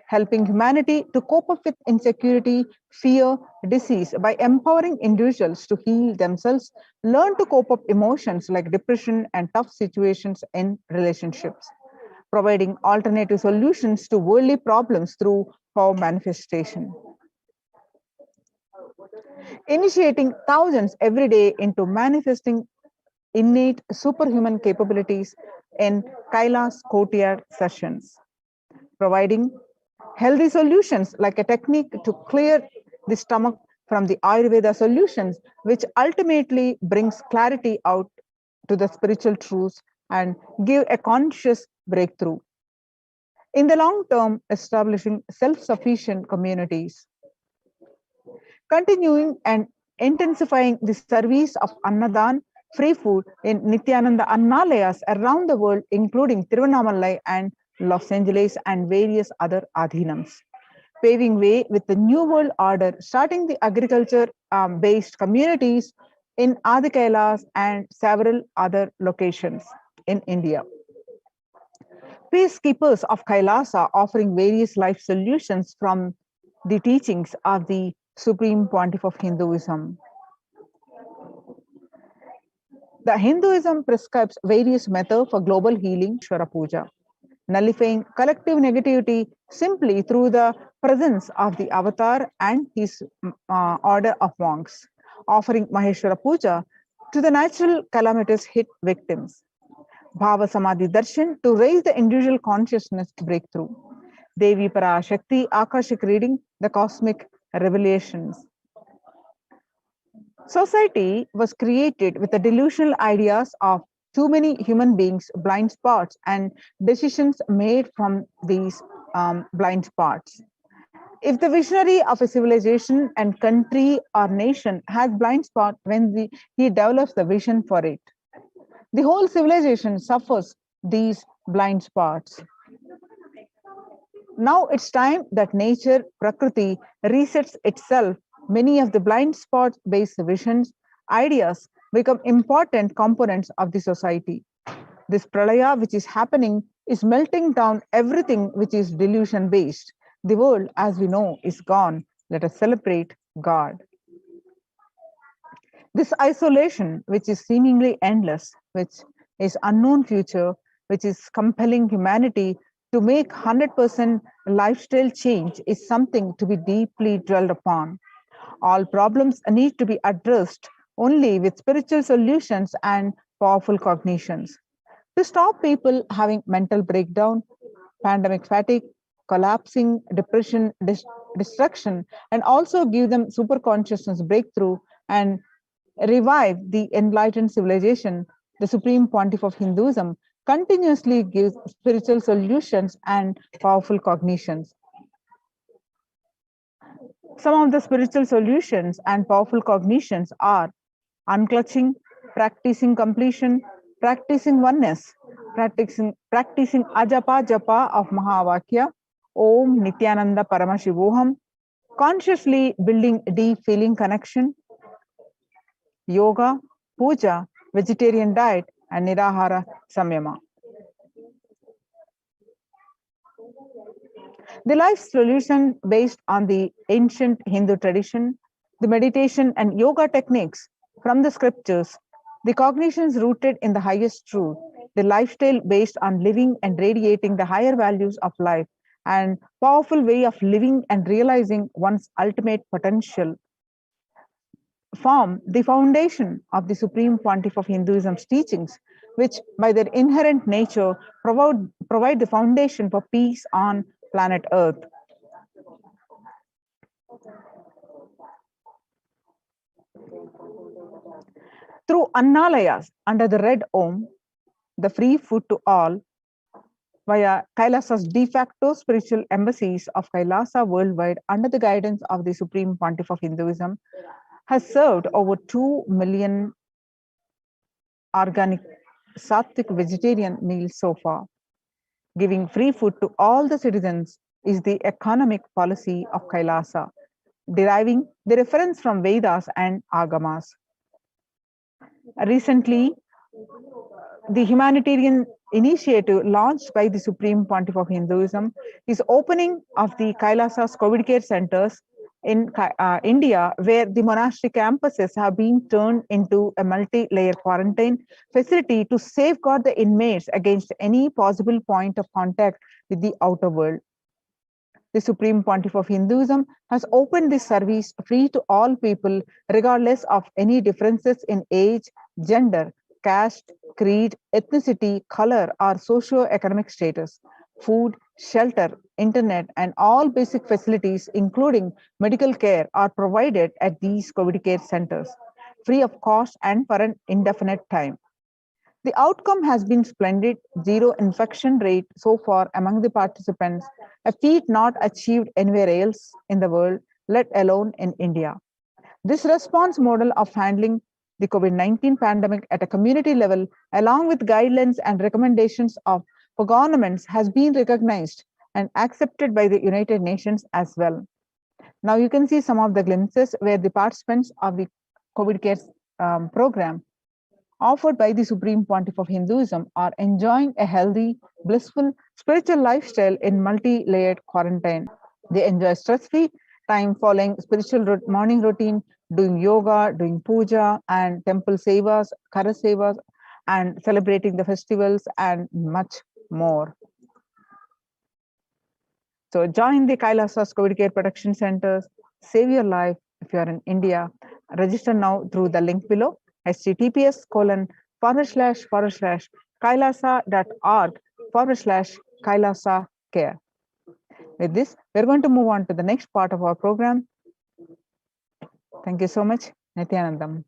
Helping humanity to cope up with insecurity, fear, disease by empowering individuals to heal themselves, learn to cope up emotions like depression and tough situations in relationships, providing alternative solutions to worldly problems through power manifestation. Initiating thousands every day into manifesting innate superhuman capabilities in Kailas Courtyard sessions, providing healthy solutions like a technique to clear the stomach from the Ayurveda solutions, which ultimately brings clarity out to the spiritual truths and give a conscious breakthrough. In the long term, establishing self-sufficient communities. Continuing and intensifying the service of Annadan, free food in Nithyananda Annalayas around the world, including Tiruvannamalai and Los Angeles and various other adhinams, paving way with the New World Order, starting the agriculture-based communities in Adi Kailas and several other locations in India. Peacekeepers of Kailasa offering various life solutions from the teachings of the Supreme Pontiff of Hinduism. The Hinduism prescribes various methods for global healing, Shwara Puja, nullifying collective negativity simply through the presence of the avatar and his order of monks, offering Maheshwara Puja to the natural calamities hit victims. Bhava Samadhi Darshan to raise the individual consciousness breakthrough. Devi Parashakti Akashic reading, the cosmic revelations. Society was created with the delusional ideas of too many human beings, blind spots, and decisions made from these blind spots. If the visionary of a civilization and country or nation has blind spot when he develops the vision for it, the whole civilization suffers these blind spots. Now it's time that nature, Prakriti, resets itself. Many of the blind spot-based visions, ideas become important components of the society. This pralaya which is happening is melting down everything which is delusion-based. The world, as we know, is gone. Let us celebrate God. This isolation, which is seemingly endless, which is unknown future, which is compelling humanity to make 100% lifestyle change, is something to be deeply dwelled upon. All problems need to be addressed only with spiritual solutions and powerful cognitions. To stop people having mental breakdown, pandemic fatigue, collapsing, depression, destruction, and also give them super consciousness breakthrough and revive the enlightened civilization, the Supreme Pontiff of Hinduism continuously gives spiritual solutions and powerful cognitions. Some of the spiritual solutions and powerful cognitions are unclutching, practicing completion, practicing oneness, practicing ajapa japa of Mahavakya, Om Nithyananda Paramashivoham, consciously building deep feeling connection, yoga, puja, vegetarian diet, and nirahara samyama. The life solution based on the ancient Hindu tradition, the meditation and yoga techniques from the scriptures, the cognitions rooted in the highest truth, the lifestyle based on living and radiating the higher values of life, and powerful way of living and realizing one's ultimate potential form the foundation of the Supreme Pontiff of Hinduism's teachings, which by their inherent nature provide the foundation for peace on planet Earth. Through Annalayas under the red Om, the free food to all, via Kailasa's de facto spiritual embassies of Kailasa worldwide under the guidance of the Supreme Pontiff of Hinduism, has served over 2 million organic sattvic vegetarian meals so far. Giving free food to all the citizens is the economic policy of Kailasa, deriving the reference from Vedas and Agamas. Recently, the humanitarian initiative launched by the Supreme Pontiff of Hinduism is opening of the Kailasa's COVID care centers in India, where the monastery campuses have been turned into a multi-layer quarantine facility to safeguard the inmates against any possible point of contact with the outer world. The Supreme Pontiff of Hinduism has opened this service free to all people, regardless of any differences in age, gender, caste, creed, ethnicity, color, or socio-economic status. Food, shelter, internet, and all basic facilities, including medical care, are provided at these COVID care centers, free of cost and for an indefinite time. The outcome has been splendid, zero infection rate so far among the participants, a feat not achieved anywhere else in the world, let alone in India. This response model of handling the COVID-19 pandemic at a community level, along with guidelines and recommendations for governments, has been recognized and accepted by the United Nations as well. Now you can see some of the glimpses where the participants of the COVID care program offered by the Supreme Pontiff of Hinduism are enjoying a healthy, blissful, spiritual lifestyle in multi-layered quarantine. They enjoy stress-free time following spiritual morning routine, doing yoga, doing puja, and temple sevas, kara sevas, and celebrating the festivals, and much more. So join the Kailasa's COVID Care Protection Centers, save your life if you are in India. Register now through the link below, https://kailasa.org/kailasa care. With this, we're going to move on to the next part of our program. Thank you so much. Nithyanandam.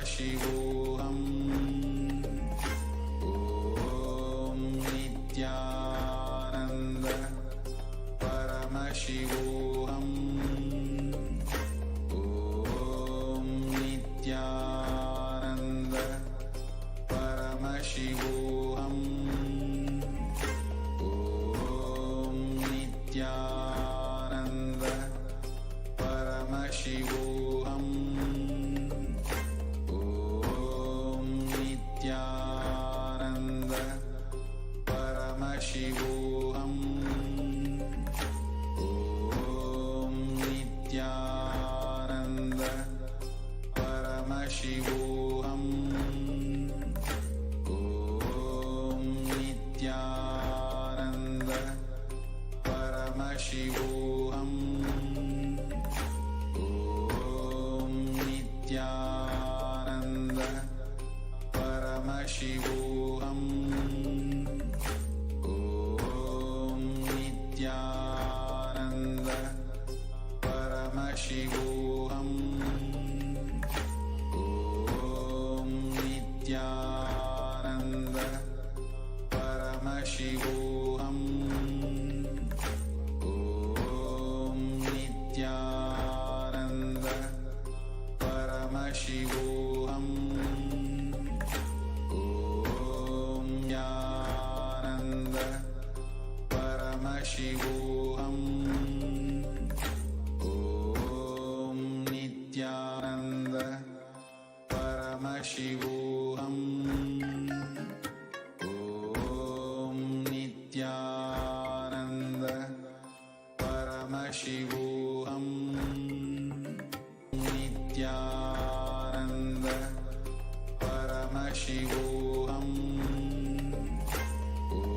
Paramashivoham. Om Nithyananda Paramashivoham. Om Nithyananda Paramashivoham. Om Nithyananda Paramashivoham. Om Nithyananda Paramashivoham. Om Nithyananda Paramashivoham. Om Nithyananda Paramashivoham. Om Nithyananda Paramashivoham. Om Nithyananda Paramashivoham. Om Nithyananda Paramashivoham. Om Nithyananda Paramashivoham. Om Nithyananda Paramashivoham. Om Nithyananda Paramashivoham. Om Nithyananda Paramashivoham. Nithyananda Paramashivoham.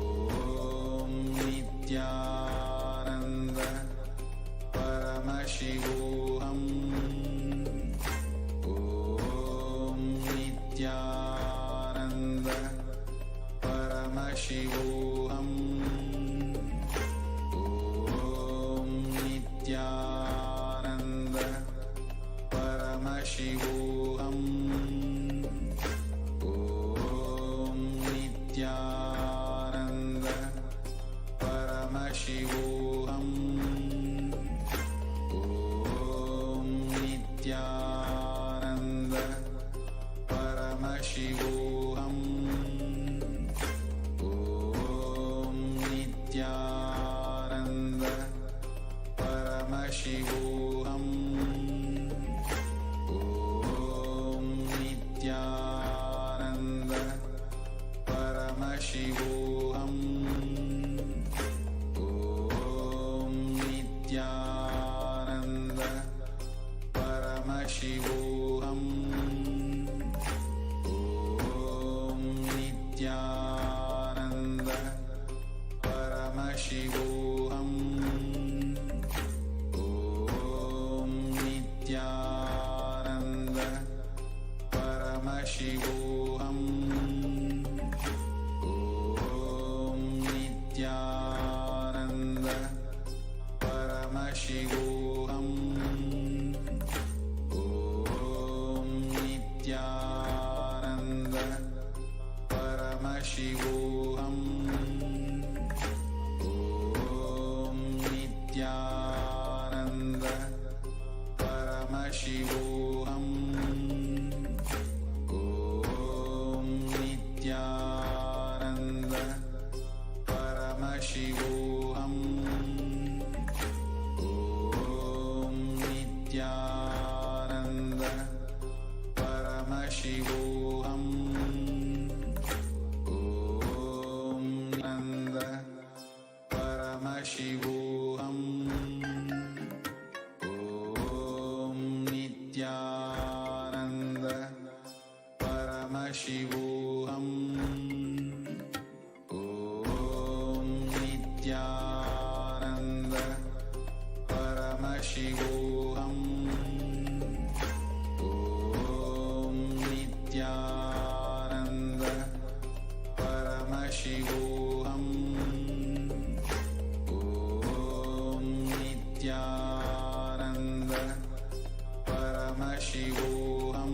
Om Nithyananda Paramashivoham. Om Nithyananda Paramashivoham. Om Nithyananda Paramashivoham. Om Nithyananda Paramashivoham. Om Nithyananda Paramashivoham. Om Nithyananda Paramashivoham. Om Nithyananda Paramashivoham. Om Nithyananda Paramashivoham. Om Nithyananda Paramashivoham. Om Nithyananda Paramashivoham. Om Nithyananda Paramashivoham. Om Nithyananda Paramashivoham. Om Nithyananda Paramashivoham. Om Nithyananda Paramashivoham. Om Nithyananda Paramashivoham. Om Nanda Paramashivoham. Om Nithyananda Paramashivoham. Om Nithyananda Paramashivoham. Om Nithyananda Paramashivoham. Om Nithyananda Paramashivoham.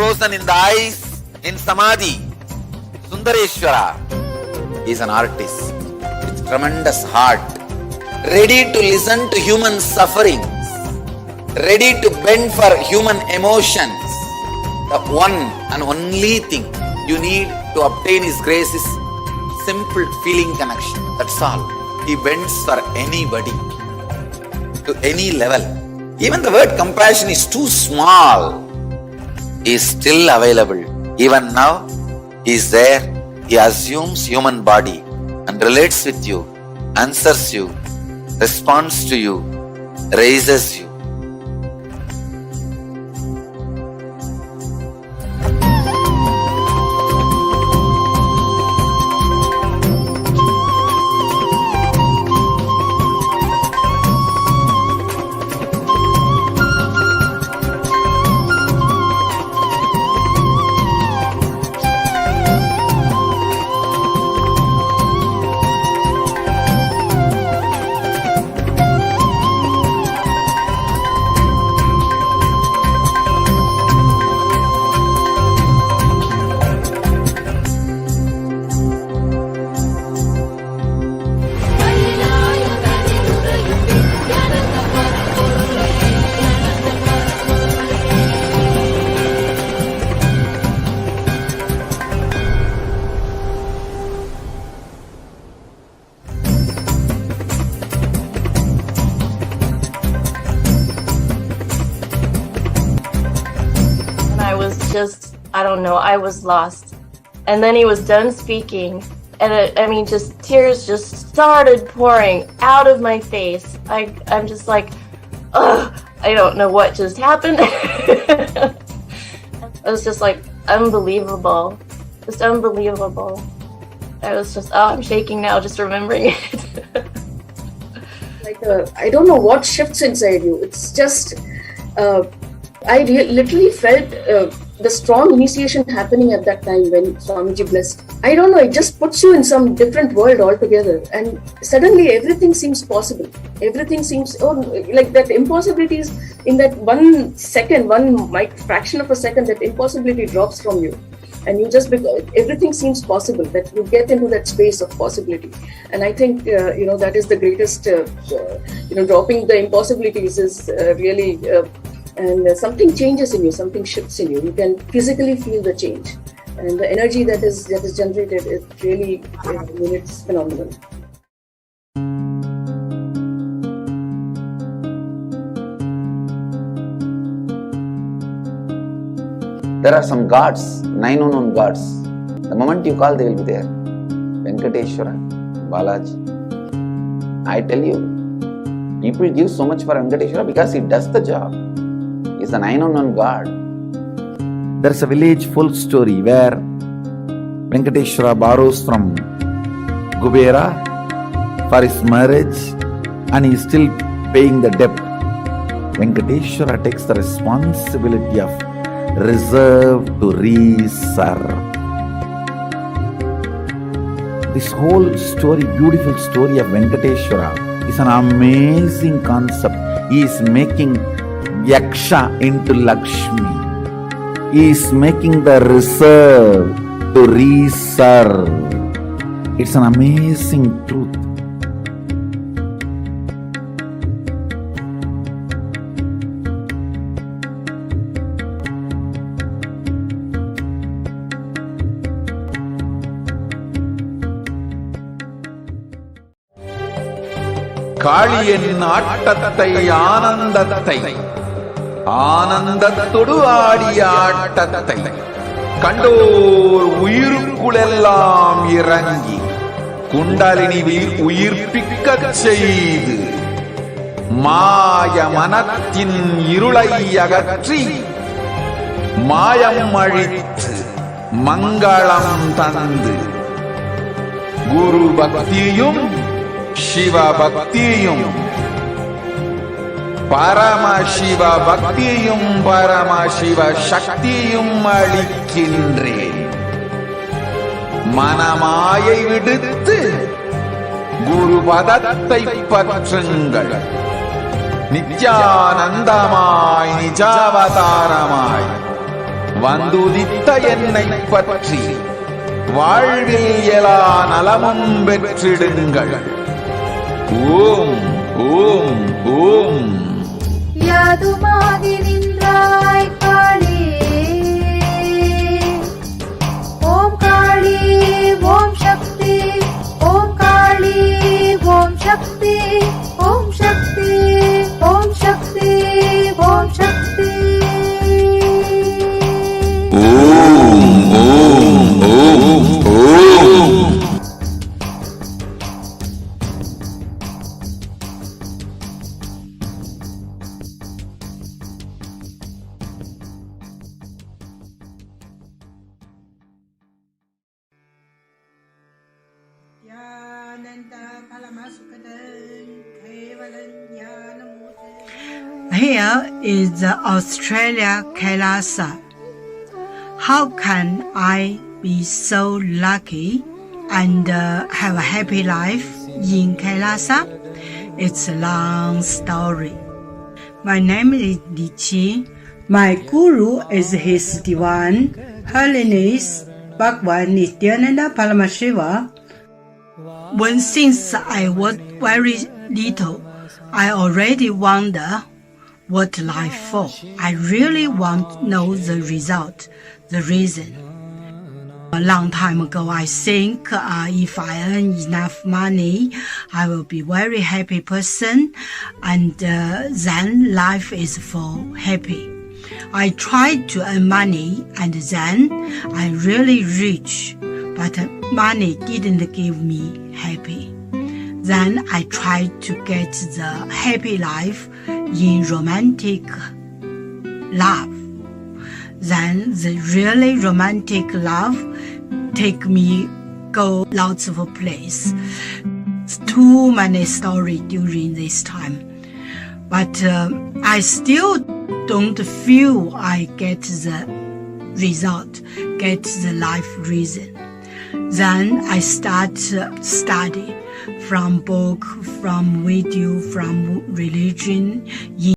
frozen in the eyes, in Samadhi. Sundareshwara is an artist with tremendous heart, ready to listen to human sufferings, ready to bend for human emotions. The one and only thing you need to obtain His grace is simple feeling connection. That's all. He bends for anybody, to any level. Even the word compassion is too small. He is still available. Even now, He is there. He assumes human body and relates with you, answers you, responds to you, raises you. I don't know, I was lost. And then he was done speaking, and just tears just started pouring out of my face. I'm just like, ugh, I don't know what just happened. It was just like unbelievable, just unbelievable. I was just, I'm shaking now just remembering it. I don't know what shifts inside you. It's just, I literally felt the strong initiation happening at that time when Swamiji blessed. I don't know, it just puts you in some different world altogether, and suddenly everything seems possible. Everything seems, like that impossibilities in that 1 second, fraction of a second, that impossibility drops from you. And you just, everything seems possible, that you get into that space of possibility. And I think, that is the greatest, dropping the impossibilities is really, and something changes in you, something shifts in you. You can physically feel the change, and the energy that is generated, it really, it's phenomenal. There are some gods, 9 unknown gods. The moment you call, they will be there. Venkateshwara, Balaji. I tell you, people give so much for Venkateshwara because he does the job. He's an 9 unknown god. There's a village folk story where Venkateshwara borrows from Kubera for his marriage, and he's still paying the debt. Venkateshwara takes the responsibility of reserve to reserve. This whole story, beautiful story of Venkateshwara, is an amazing concept. He is making Yaksha into Lakshmi. He is making the reserve to reserve. It's an amazing truth. காளியின் ஆட்டத்தை ஆனந்தத்தை ஆனந்தத்தொடு ஆடிய ஆட்டத்தை கண்டோர் உயிருக்குளெல்லாம் இறங்கி குண்டலினி உயிர்ப்பிக்கச் செய்து மாய மனத்தின் இருளை அகற்றி மாயம் அழித்து மங்களம் தந்து குரு பக்தியும் சிவ பக்தியும் பரமசிவ பக்தியும் பரமசிவ சக்தியும் அளிக்கின்றேன். மனமாயை விடுத்து குரு பதத்தை பற்றுங்கள். நித்யானந்தமாய் நிஜாவதாரமாய் வந்துதித்த என்னைப் பற்றி வாழ்வில் எலா நலமும் பெற்றிடுங்கள். ஓம் ஓம் ஓம். யாதுமாகி நின்றாய் காளி, ஓம் காளி ஓம் சக்தி, ஓம் காளி ஓம் சக்தி, ஓம் சக்தி ஓம் சக்தி ஓம் சக்தி. ஓம் ஓம் ஓம் ஓம். Here is the Australia Kailasa. How can I be so lucky and have a happy life in Kailasa? It's a long story. My name is Li Qi. My guru is His Divine Holiness Bhagwan Nithyananda Paramashivam. Since I was very little, I already wonder what life for. I really want to know the result, the reason. A long time ago, I think if I earn enough money, I will be very happy person, and then life is for happy. I tried to earn money, and then I really rich, but money didn't give me happy. Then I tried to get the happy life in romantic love. Then the really romantic love take me go lots of place. Too many stories during this time. But I still don't feel I get the result, get the life reason. Then I start study from book, from video, from religion.